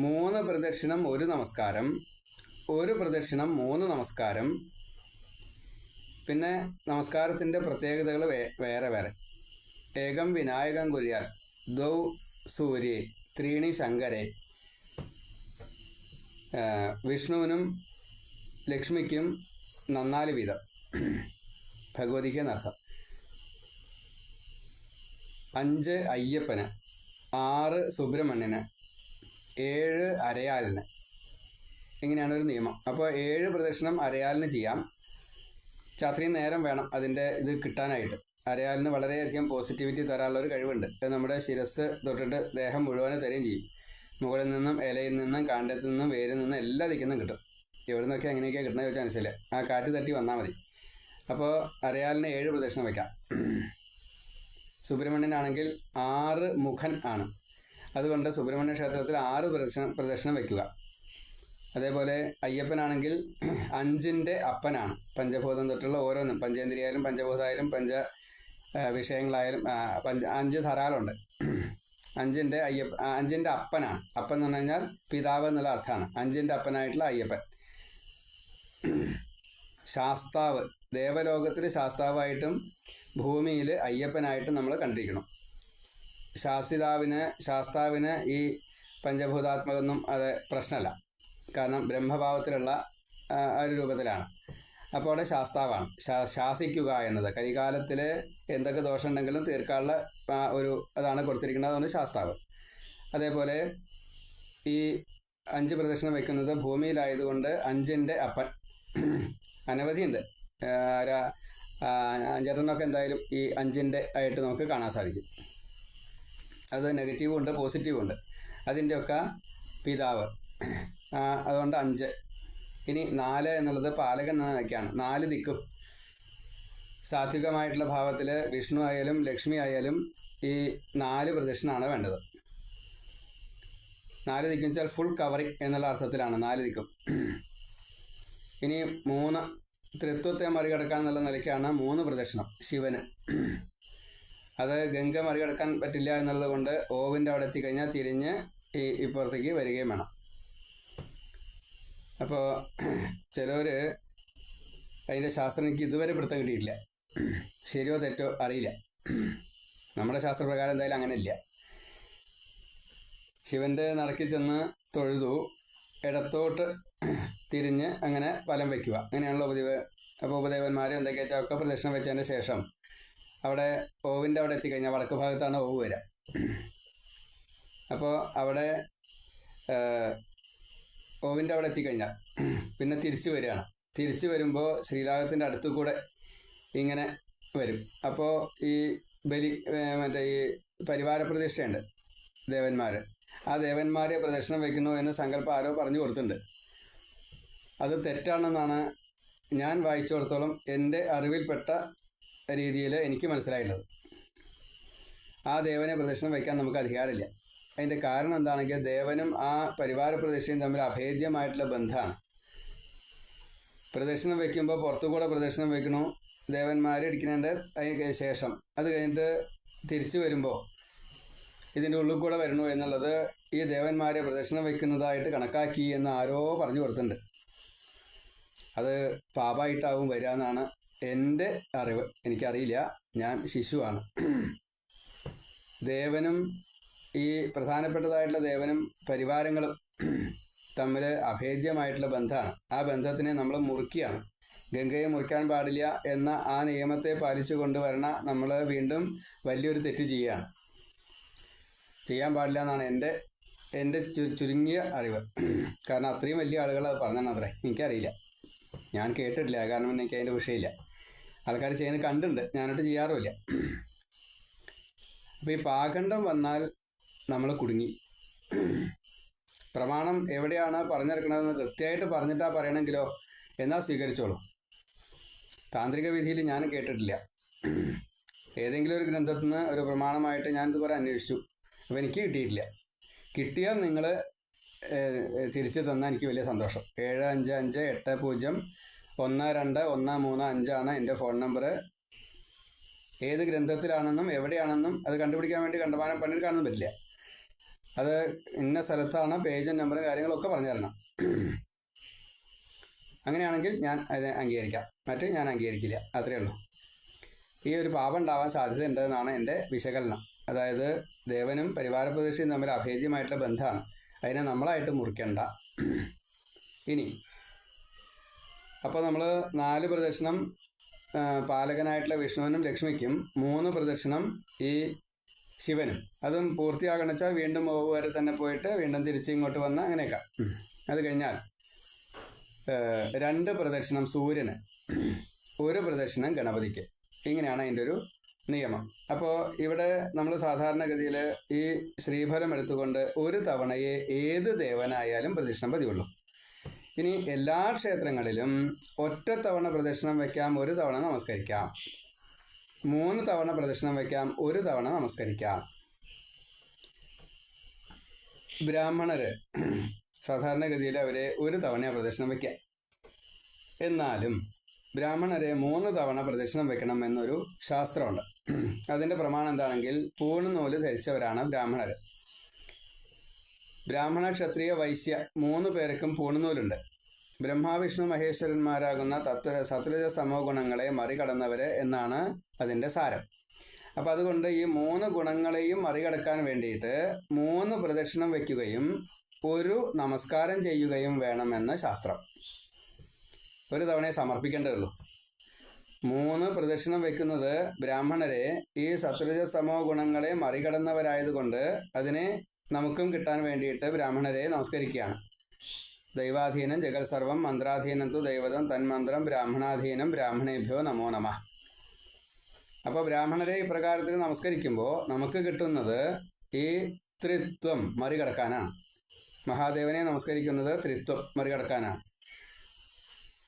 Speaker 1: 3 പ്രദക്ഷിണം 1 നമസ്കാരം, 1 പ്രദക്ഷിണം 3 നമസ്കാരം. പിന്നെ നമസ്കാരത്തിൻ്റെ പ്രത്യേകതകൾ വേറെ വേറെ. ഏകം വിനായകം കുര്യാൽ, ദ്വൗ സൂര്യേ, ത്രീണി ശങ്കരേ. വിഷ്ണുവിനും ലക്ഷ്മിക്കും 4 വീതം, ഭഗവതിക്ക് എന്നർത്ഥം. 5 അയ്യപ്പന്, 6 സുബ്രഹ്മണ്യന്, 7 അരയാലിന്. ഇങ്ങനെയാണ് ഒരു നിയമം. അപ്പോൾ 7 പ്രദക്ഷിണം അരയാലിന് ചെയ്യാം. അത്രയും നേരം വേണം അതിൻ്റെ ഇത് കിട്ടാനായിട്ട്. അരയാലിന് വളരെയധികം പോസിറ്റിവിറ്റി തരാനുള്ള ഒരു കഴിവുണ്ട്. അത് നമ്മുടെ ശിരസ് തൊട്ടിട്ട് ദേഹം മുഴുവനും തരുകയും ചെയ്യും. മുകളിൽ നിന്നും, ഇലയിൽ നിന്നും, കാണ്ടത്തിൽ നിന്നും, വേരിൽ നിന്നും എല്ലാ ദിക്കിന്നും കിട്ടും. എവിടെ നിന്നൊക്കെ എങ്ങനെയൊക്കെയാണ് കിട്ടുന്നത് ചോദിച്ചാൽ മനസ്സിലായി. ആ കാറ്റ് തട്ടി വന്നാൽ മതി. അപ്പോൾ അരയാലിന് 7 പ്രദക്ഷിണം വയ്ക്കാം. സുബ്രഹ്മണ്യനാണെങ്കിൽ 6 മുഖൻ ആണ്. അതുകൊണ്ട് സുബ്രഹ്മണ്യ ക്ഷേത്രത്തിൽ 6 പ്രദക്ഷിണം വയ്ക്കുക. അതേപോലെ അയ്യപ്പനാണെങ്കിൽ 5ൻ്റെ അപ്പനാണ്. പഞ്ചഭൂതം തൊട്ടുള്ള ഓരോന്നും, പഞ്ചേന്ദ്രിയായാലും പഞ്ചഭൂതമായാലും വിഷയങ്ങളായാലും 5 ധാരാളമുണ്ട്. 5ൻ്റെ അപ്പനാണ്. അപ്പൻ എന്ന് പറഞ്ഞു കഴിഞ്ഞാൽ പിതാവ് എന്നുള്ള അർത്ഥമാണ്. 5ൻ്റെ അപ്പനായിട്ടുള്ള അയ്യപ്പൻ. ശാസ്താവ്, ദേവലോകത്തിൽ ശാസ്താവായിട്ടും ഭൂമിയിൽ അയ്യപ്പനായിട്ടും നമ്മൾ കണ്ടിരിക്കണം. ശാസ്താവിന് ഈ പഞ്ചഭൂതാത്മകൊന്നും അത് പ്രശ്നമല്ല. കാരണം ബ്രഹ്മഭാവത്തിലുള്ള ആ ഒരു രൂപത്തിലാണ്. അപ്പോൾ അവിടെ ശാസ്താവാണ്. ശാസിക്കുക എന്നത് കലികാലത്തിൽ എന്തൊക്കെ ദോഷമുണ്ടെങ്കിലും തീർക്കാനുള്ള അതാണ് കൊടുത്തിരിക്കുന്നത്. അതുകൊണ്ട് ശാസ്താവ്. അതേപോലെ ഈ 5 പ്രദക്ഷിണം വയ്ക്കുന്നത് ഭൂമിയിലായതുകൊണ്ട് 5ൻ്റെ അപ്പൻ. അനവധിയുണ്ട്, 5 എന്തായാലും ഈ 5ൻ്റെ ആയിട്ട് നമുക്ക് കാണാൻ സാധിക്കും. അത് നെഗറ്റീവും ഉണ്ട്, പോസിറ്റീവും ഉണ്ട്. അതിൻ്റെയൊക്കെ പിതാവ്. അതുകൊണ്ട് 5. ഇനി 4 എന്നുള്ളത് പാലകൻ എന്ന നിലയ്ക്കാണ്. 4 ദിക്കും സാത്വികമായിട്ടുള്ള ഭാവത്തിൽ വിഷ്ണു ആയാലും ലക്ഷ്മി ആയാലും ഈ 4 പ്രദക്ഷിണമാണ് വേണ്ടത്. 4 ദിക്കും വെച്ചാൽ ഫുൾ കവറിങ് എന്നുള്ള അർത്ഥത്തിലാണ് 4 ദിക്കും. ഇനി 3 ത്രിത്വത്തെ മറികടക്കാൻ എന്നുള്ള നിലയ്ക്കാണ് 3 പ്രദക്ഷിണം ശിവന്. അത് ഗംഗ മറികടക്കാൻ പറ്റില്ല എന്നുള്ളത് കൊണ്ട് ഓവിൻ്റെ അവിടെ എത്തിക്കഴിഞ്ഞാൽ തിരിഞ്ഞ് ഇപ്പുറത്തേക്ക് വരികയും വേണം. അപ്പോൾ ചിലവർ അതിൻ്റെ ശാസ്ത്രം എനിക്ക് ഇതുവരെ പിടുത്തം കിട്ടിയിട്ടില്ല. ശരിയോ തെറ്റോ അറിയില്ല. നമ്മുടെ ശാസ്ത്രപ്രകാരം എന്തായാലും അങ്ങനെ ഇല്ല. ശിവൻ്റെ നടക്കിൽ ചെന്ന് തൊഴുതു, ഇടത്തോട്ട് തിരിഞ്ഞ് അങ്ങനെ വലം വയ്ക്കുക. അങ്ങനെയാണല്ലോ പതിവ്. അപ്പോൾ ഉപദേവന്മാർ എന്തൊക്കെയാ വെച്ചാൽ ഒക്കെ പ്രദക്ഷിണം വെച്ചതിൻ്റെ ശേഷം അവിടെ ഓവിൻ്റെ അവിടെ എത്തിക്കഴിഞ്ഞാൽ വടക്ക് ഭാഗത്താണ് ഓവ് വരിക. അപ്പോൾ അവിടെ ഓവിൻ്റെ അവിടെ എത്തിക്കഴിഞ്ഞാൽ പിന്നെ തിരിച്ചു വരികയാണ്. തിരിച്ചു വരുമ്പോൾ ശ്രീരാഗത്തിൻ്റെ അടുത്തു കൂടെ ഇങ്ങനെ വരും. അപ്പോൾ ഈ മറ്റേ ഈ പരിവാര പ്രതിഷ്ഠയുണ്ട് ദേവന്മാർ. ആ ദേവന്മാരെ പ്രദക്ഷിണം വയ്ക്കുന്നു എന്ന് സങ്കല്പം ആരോ പറഞ്ഞു കൊടുത്തിട്ടുണ്ട്. അത് തെറ്റാണെന്നാണ് ഞാൻ വായിച്ചിടത്തോളം എൻ്റെ അറിവിൽപ്പെട്ട രീതിയിൽ എനിക്ക് മനസ്സിലായിട്ടുള്ളത്. ആ ദേവനെ പ്രദക്ഷിണം വയ്ക്കാൻ നമുക്ക് അധികാരമില്ല. അതിൻ്റെ കാരണം എന്താണെങ്കിൽ ദേവനും ആ പരിവാര പ്രതിഷ്ഠയും തമ്മിൽ അഭേദ്യമായിട്ടുള്ള ബന്ധമാണ്. പ്രദക്ഷിണം വയ്ക്കുമ്പോൾ പുറത്തുകൂടെ പ്രദക്ഷിണം വയ്ക്കണു, ദേവന്മാർ ഇരിക്കുന്നതിൻ്റെ അതിന് ശേഷം അത് കഴിഞ്ഞിട്ട് തിരിച്ചു വരുമ്പോൾ ഇതിൻ്റെ ഉള്ളിൽ കൂടെ വരണു എന്നുള്ളത് ഈ ദേവന്മാരെ പ്രദക്ഷിണം വയ്ക്കുന്നതായിട്ട് കണക്കാക്കി എന്ന് ആരോ പറഞ്ഞു കൊടുത്തിട്ടുണ്ട്. അത് പാപമായിട്ടാവും വരിക എന്നാണ് എൻ്റെ അറിവ്. എനിക്കറിയില്ല, ഞാൻ ശിശുവാണ്. ദേവനും ഈ പ്രധാനപ്പെട്ടതായിട്ടുള്ള ദേവനും പരിവാരങ്ങളും തമ്മിൽ അഭേദ്യമായിട്ടുള്ള ബന്ധമാണ്. ആ ബന്ധത്തിനെ നമ്മൾ മുറിക്കുകയാണ്. ഗംഗയെ മുറിക്കാൻ പാടില്ല എന്ന ആ നിയമത്തെ പാലിച്ചു കൊണ്ടുവരണ നമ്മൾ വീണ്ടും വലിയൊരു തെറ്റ് ചെയ്യുകയാണ്. ചെയ്യാൻ പാടില്ല എന്നാണ് എൻ്റെ ചുരുങ്ങിയ അറിവ്. കാരണം അത്രയും വലിയ ആളുകൾ അത് പറഞ്ഞെന്നത്രേ. എനിക്കറിയില്ല, ഞാൻ കേട്ടിട്ടില്ല. കാരണം എനിക്ക് അതിൻ്റെ വിഷയമില്ല. ആൾക്കാർ ചെയ്യുന്നത് കണ്ടിട്ടുണ്ട്, ഞാനോട്ട് ചെയ്യാറുമില്ല. അപ്പോൾ ഈ പാഖണ്ഡം വന്നാൽ നമ്മൾ കുടുങ്ങി. പ്രമാണം എവിടെയാണ് പറഞ്ഞിരിക്കണതെന്ന് കൃത്യമായിട്ട് പറഞ്ഞിട്ടാ പറയണമെങ്കിലോ എന്നാൽ സ്വീകരിച്ചോളൂ. താന്ത്രിക വിധിയിൽ ഞാൻ കേട്ടിട്ടില്ല. ഏതെങ്കിലും ഒരു ഗ്രന്ഥത്തിൽ നിന്ന് ഒരു പ്രമാണമായിട്ട് ഞാൻ ഇതുപോലെ അന്വേഷിച്ചു. അപ്പോൾ എനിക്ക് കിട്ടിയിട്ടില്ല. കിട്ടിയാൽ നിങ്ങൾ തിരിച്ചു തന്നാൽ എനിക്ക് വലിയ സന്തോഷം. 7558012135 എൻ്റെ ഫോൺ നമ്പർ. ഏത് ഗ്രന്ഥത്തിലാണെന്നും എവിടെയാണെന്നും അത് കണ്ടുപിടിക്കാൻ വേണ്ടി കണ്ടമാനം പണിയെടുക്കാനൊന്നും പറ്റില്ല. അത് ഇന്ന സ്ഥലത്താണ്, പേജും നമ്പറും കാര്യങ്ങളൊക്കെ പറഞ്ഞു തരണം. അങ്ങനെയാണെങ്കിൽ ഞാൻ അതിനെ അംഗീകരിക്കാം, മറ്റ് ഞാൻ അംഗീകരിക്കില്ല. അത്രയേ ഉള്ളൂ. ഈ ഒരു പാപം ഉണ്ടാവാൻ സാധ്യതയുണ്ടെന്നാണ് എൻ്റെ വിശകലനം. അതായത് ദേവനും പരിവാര പ്രതിഷ്ഠയും തമ്മിൽ അഭേദ്യമായിട്ടുള്ള ബന്ധമാണ്. അതിനെ നമ്മളായിട്ട് മുറിക്കണ്ട. ഇനി അപ്പോൾ നമ്മൾ 4 പ്രദക്ഷിണം പാലകനായിട്ടുള്ള വിഷ്ണുവിനും ലക്ഷ്മിക്കും, 3 പ്രദക്ഷിണം ഈ ശിവനും. അതും പൂർത്തിയാകണം വെച്ചാൽ വീണ്ടും വരെ തന്നെ പോയിട്ട് വീണ്ടും തിരിച്ച് ഇങ്ങോട്ട് വന്ന് അങ്ങനെയൊക്കെ. അത് കഴിഞ്ഞാൽ 2 പ്രദക്ഷിണം സൂര്യന്, 1 പ്രദക്ഷിണം ഗണപതിക്ക്. ഇങ്ങനെയാണ് അതിൻ്റെ ഒരു നിയമം. അപ്പോൾ ഇവിടെ നമ്മൾ സാധാരണഗതിയിൽ ഈ ശ്രീഫലം എടുത്തുകൊണ്ട് ഒരു തവണയെ ഏത് ദേവനായാലും പ്രദക്ഷിണം പതിവുള്ളൂ. ഇനി എല്ലാ ക്ഷേത്രങ്ങളിലും ഒറ്റത്തവണ പ്രദക്ഷിണം വയ്ക്കാം, 1 തവണ നമസ്കരിക്കാം. 3 തവണ പ്രദക്ഷിണം വയ്ക്കാം, 1 തവണ നമസ്കരിക്കാം. ബ്രാഹ്മണര് സാധാരണഗതിയിൽ അവരെ 1 തവണയാണ് പ്രദക്ഷിണം വയ്ക്കുക. എന്നാലും ബ്രാഹ്മണരെ 3 തവണ പ്രദക്ഷിണം വെക്കണം എന്നൊരു ശാസ്ത്രമുണ്ട്. അതിൻ്റെ പ്രമാണം എന്താണെങ്കിൽ പൂണുനൂല് ധരിച്ചവരാണ് ബ്രാഹ്മണർ. ബ്രാഹ്മണ, ക്ഷത്രിയ, വൈശ്യ 3 പേർക്കും പൂണുനൂലുണ്ട്. ബ്രഹ്മാവിഷ്ണു മഹേശ്വരന്മാരാകുന്ന സത്വരജ സമോ ഗുണങ്ങളെ മറികടന്നവർ എന്നാണ് അതിൻ്റെ സാരം. അപ്പം അതുകൊണ്ട് ഈ 3 ഗുണങ്ങളെയും മറികടക്കാൻ വേണ്ടിയിട്ട് 3 പ്രദക്ഷിണം വയ്ക്കുകയും 1 നമസ്കാരം ചെയ്യുകയും വേണമെന്ന് ശാസ്ത്രം. 1 തവണയെ സമർപ്പിക്കേണ്ടതുള്ളൂ. 3 പ്രദക്ഷിണം വയ്ക്കുന്നത് ബ്രാഹ്മണരെ ഈ സത്വരജ സമോ ഗുണങ്ങളെ മറികടന്നവരായതുകൊണ്ട് അതിനെ നമുക്കും കിട്ടാൻ വേണ്ടിയിട്ട് ബ്രാഹ്മണരെ നമസ്കരിക്കുകയാണ്. ദൈവാധീനം ജഗൽ സർവം മന്ത്രാധീനം തു ദൈവതം തന്മന്ത്രം ബ്രാഹ്മണാധീനം ബ്രാഹ്മണേഭ്യോ നമോ നമഃ. അപ്പോൾ ബ്രാഹ്മണരെ ഇപ്രകാരത്തിൽ നമസ്കരിക്കുമ്പോൾ നമുക്ക് കിട്ടുന്നത് ഈ ത്രിത്വം മറികടക്കാനാണ്. മഹാദേവനെ നമസ്കരിക്കുന്നത് ത്രിത്വം മറികടക്കാനാണ്.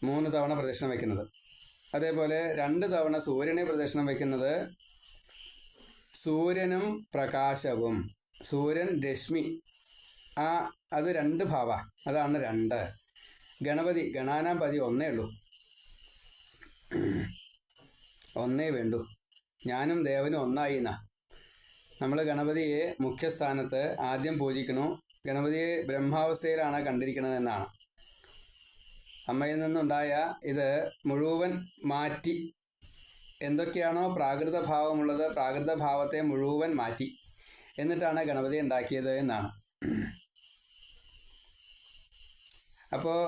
Speaker 1: 3 തവണ പ്രദക്ഷിണം വയ്ക്കുന്നത്. അതേപോലെ 2 തവണ സൂര്യനെ പ്രദക്ഷിണം വയ്ക്കുന്നത് സൂര്യനും പ്രകാശവും, സൂര്യൻ രശ്മി, അത് 2 ഭാവ, അതാണ് 2. ഗണപതി ഗണാനാം പതി 1 ഉള്ളൂ, 1 വേണ്ടൂ. ഞാനും ദേവനും ഒന്നായി എന്നാ. നമ്മൾ ഗണപതിയെ മുഖ്യസ്ഥാനത്ത് ആദ്യം പൂജിക്കണു. ഗണപതിയെ ബ്രഹ്മാവസ്ഥയിലാണ് കണ്ടിരിക്കുന്നത് എന്നാണ്. അമ്മയിൽ നിന്നുണ്ടായ ഇത് മുഴുവൻ മാറ്റി, എന്തൊക്കെയാണോ പ്രാകൃത ഭാവമുള്ളത് പ്രാകൃത ഭാവത്തെ മുഴുവൻ മാറ്റി, എന്നിട്ടാണ് ഗണപതി ഉണ്ടാക്കിയത് എന്നാണ്. അപ്പോൾ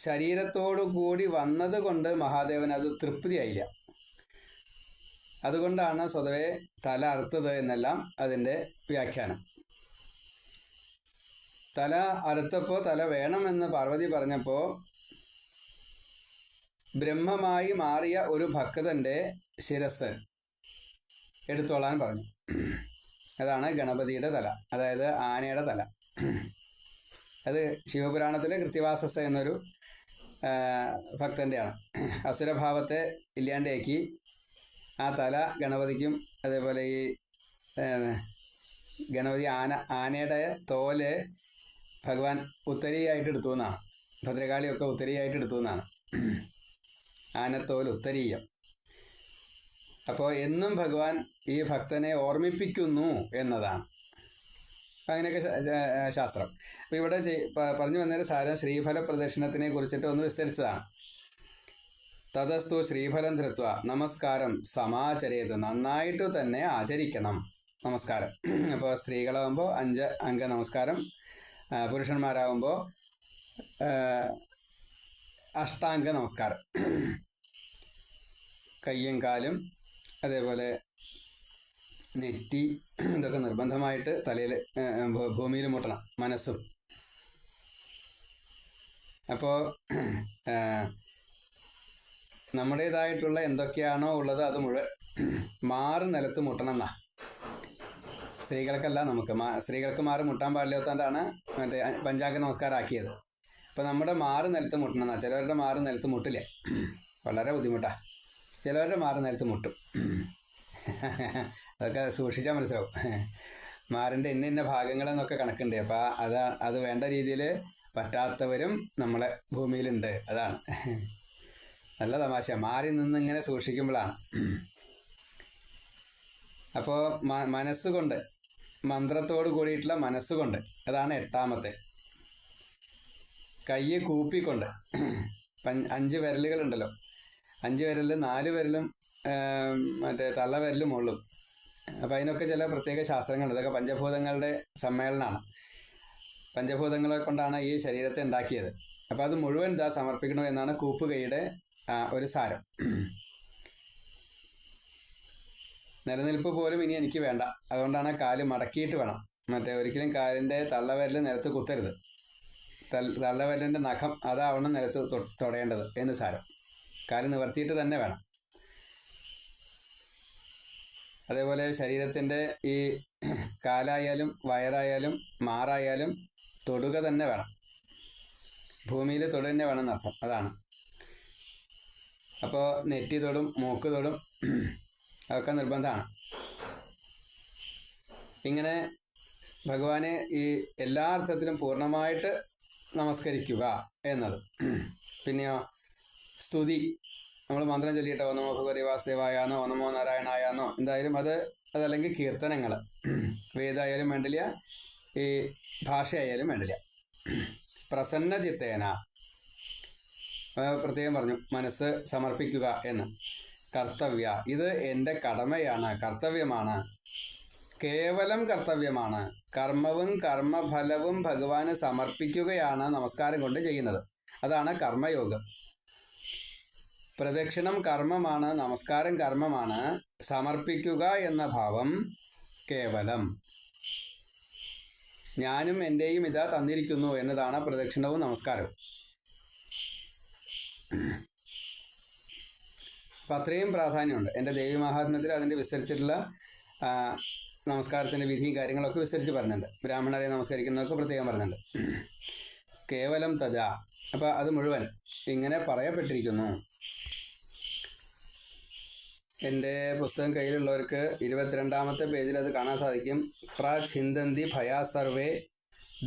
Speaker 1: ശരീരത്തോടു കൂടി വന്നത് കൊണ്ട് മഹാദേവൻ അത് തൃപ്തിയായില്ല. അതുകൊണ്ടാണ് സ്വതവേ തല അറുത്തത് എന്നെല്ലാം അതിൻ്റെ വ്യാഖ്യാനം. തല അറുത്തപ്പോൾ തല വേണമെന്ന് പാർവതി പറഞ്ഞപ്പോൾ ബ്രഹ്മമായി മാറിയ ഒരു ഭക്തന്റെ ശിരസ് എടുത്തോളാൻ പറഞ്ഞു. അതാണ് ഗണപതിയുടെ തല, അതായത് ആനയുടെ തല. അത് ശിവപുരാണത്തിലെ കൃത്തിവാസസ് എന്നൊരു ഭക്തൻ്റെയാണ്. അസുരഭാവത്തെ ഇല്ലാണ്ടാക്കി ആ തല ഗണപതിക്കും, അതേപോലെ ഈ ഗണപതി ആനയുടെ തോല് ഭഗവാൻ ഉത്തരീയായിട്ട് എടുത്തു എന്നാണ്. ഭദ്രകാളിയൊക്കെ ഉത്തരീയായിട്ട് എടുത്തു എന്നാണ്. ആനത്തോൽ ഉത്തരീയം. അപ്പോൾ എന്നും ഭഗവാൻ ഈ ഭക്തനെ ഓർമ്മിപ്പിക്കുന്നു എന്നതാണ്. അങ്ങനെയൊക്കെ ശാസ്ത്രം. അപ്പോൾ ഇവിടെ പറഞ്ഞു വന്നൊരു സാരം ശ്രീഫല പ്രദക്ഷിണത്തിനെ കുറിച്ചിട്ട് ഒന്ന് വിസ്തരിച്ചതാണ്. തതസ്തു ശ്രീഫലം ധൃത്വ നമസ്കാരം സമാചരേത്, നന്നായിട്ട് തന്നെ ആചരിക്കണം നമസ്കാരം. അപ്പോൾ സ്ത്രീകളാകുമ്പോൾ 5 അംഗ നമസ്കാരം, പുരുഷന്മാരാകുമ്പോൾ അഷ്ടാംഗ നമസ്കാരം. കയ്യും കാലും അതേപോലെ നെറ്റി ഇതൊക്കെ നിർബന്ധമായിട്ട് തലയിൽ ഭൂമിയിൽ മുട്ടണം, മനസ്സും. അപ്പോൾ നമ്മുടേതായിട്ടുള്ള എന്തൊക്കെയാണോ ഉള്ളത് അത് മുഴുവൻ മാറി നിലത്ത് മുട്ടണം എന്നാ. സ്ത്രീകൾക്കല്ല, നമുക്ക് സ്ത്രീകൾക്ക് മാറി മുട്ടാൻ പാടില്ലാത്തതുകൊണ്ടാണ് മറ്റേ പഞ്ചാംഗ നമസ്കാരം ആക്കിയത്. അപ്പം നമ്മുടെ മാറി നിലത്ത് മുട്ടണം എന്നാ. ചിലവരുടെ മാറി നിലത്ത് മുട്ടില്ലേ, വളരെ ബുദ്ധിമുട്ടാണ്. ചിലവരുടെ മാറി നിലത്ത് മുട്ടും. അതൊക്കെ സൂക്ഷിച്ചാൽ മനസ്സിലാവും. മാറിൻ്റെ ഇന്ന ഭാഗങ്ങളെന്നൊക്കെ കണക്കുണ്ട്. അപ്പോൾ അത് വേണ്ട രീതിയിൽ പറ്റാത്തവരും നമ്മളെ ഭൂമിയിലുണ്ട്. അതാണ് നല്ല തമാശ. മാറി നിന്ന് ഇങ്ങനെ സൂക്ഷിക്കുമ്പോഴാണ്. അപ്പോൾ മനസ്സുകൊണ്ട്, മന്ത്രത്തോട് കൂടിയിട്ടുള്ള മനസ്സുകൊണ്ട്, അതാണ് 8ാമത്തെ. കൈ കൂപ്പിക്കൊണ്ട്, 5 വിരലുകളുണ്ടല്ലോ, 5 വിരലിൽ 4 വിരലും മറ്റേ തള്ളവിരലും ഉള്ളും. അപ്പം അതിനൊക്കെ ചില പ്രത്യേക ശാസ്ത്രങ്ങളുണ്ട്. ഇതൊക്കെ പഞ്ചഭൂതങ്ങളുടെ സമ്മേളനമാണ്. പഞ്ചഭൂതങ്ങളെ കൊണ്ടാണ് ഈ ശരീരത്തെ ഉണ്ടാക്കിയത്. അപ്പം അത് മുഴുവൻ സമർപ്പിക്കണം എന്നാണ് കൂപ്പുകൈയുടെ ഒരു സാരം. നിലനിൽപ്പ് പോലും ഇനി എനിക്ക് വേണ്ട, അതുകൊണ്ടാണ് കാല് മടക്കിയിട്ട് വേണം. ഒരിക്കലും കാലിൻ്റെ തള്ളവിരൽ നിലത്ത് കുത്തരുത്. തള്ളവിരലിൻ്റെ നഖം അതാവണം നിലത്ത് തൊടേണ്ടത് എന്ന് സാരം. കാല് നിവർത്തിയിട്ട് തന്നെ വേണം. അതേപോലെ ശരീരത്തിൻ്റെ ഈ കാലായാലും വയറായാലും മാറായാലും തൊടുക തന്നെ വേണം. ഭൂമിയിൽ തൊടു തന്നെ വേണം എന്നർത്ഥം. അതാണ്. അപ്പോൾ നെറ്റി തൊടും, മൂക്ക് തൊടും, അതൊക്കെ നിർബന്ധമാണ്. ഇങ്ങനെ ഭഗവാനെ ഈ എല്ലാ അർത്ഥത്തിലും പൂർണ്ണമായിട്ട് നമസ്കരിക്കുക എന്നത്. പിന്നെയോ സ്തുതി. നമ്മൾ മന്ത്രം ചൊല്ലിയിട്ടോ ഓ നമോ ഭഗവതി വാസുദേവായാന്നോ ഓ നമോ നാരായണായാന്നോ, എന്തായാലും അതല്ലെങ്കിൽ കീർത്തനങ്ങൾ, വേദമായാലും വേണ്ടില്ല, ഈ ഭാഷയായാലും വേണ്ടില്ല. പ്രസന്ന ചിത്തേന, പ്രത്യേകം പറഞ്ഞു, മനസ്സ് സമർപ്പിക്കുക എന്ന്. കർത്തവ്യ, ഇത് എൻ്റെ കടമയാണ്, കർത്തവ്യമാണ്, കേവലം കർത്തവ്യമാണ്. കർമ്മവും കർമ്മഫലവും ഭഗവാന് സമർപ്പിക്കുകയാണ് നമസ്കാരം കൊണ്ട് ചെയ്യുന്നത്. അതാണ് കർമ്മയോഗം. പ്രദക്ഷിണം കർമ്മമാണ്, നമസ്കാരം കർമ്മമാണ്. സമർപ്പിക്കുക എന്ന ഭാവം കേവലം. ഞാനും എൻ്റെയും ഇതാ തന്നിരിക്കുന്നു എന്നതാണ് പ്രദക്ഷിണവും നമസ്കാരവും. അപ്പം അത്രയും പ്രാധാന്യമുണ്ട്. എൻ്റെ ദേവി മഹാത്മ്യത്തിൽ അതിൻ്റെ വിസ്തരിച്ചിട്ടുള്ള നമസ്കാരത്തിൻ്റെ വിധിയും കാര്യങ്ങളൊക്കെ വിസ്തരിച്ച് പറഞ്ഞിട്ടുണ്ട്. ബ്രാഹ്മണരെ നമസ്കരിക്കുന്നതൊക്കെ പ്രത്യേകം പറഞ്ഞിട്ടുണ്ട്. കേവലം തഥാ. അപ്പം അത് മുഴുവൻ ഇങ്ങനെ പറയപ്പെട്ടിരിക്കുന്നു. എൻ്റെ പുസ്തകം കയ്യിലുള്ളവർക്ക് 22ാമത്തെ പേജിൽ അത് കാണാൻ സാധിക്കും. പ്രാചിന്തന്തി ഭയാ സർവേ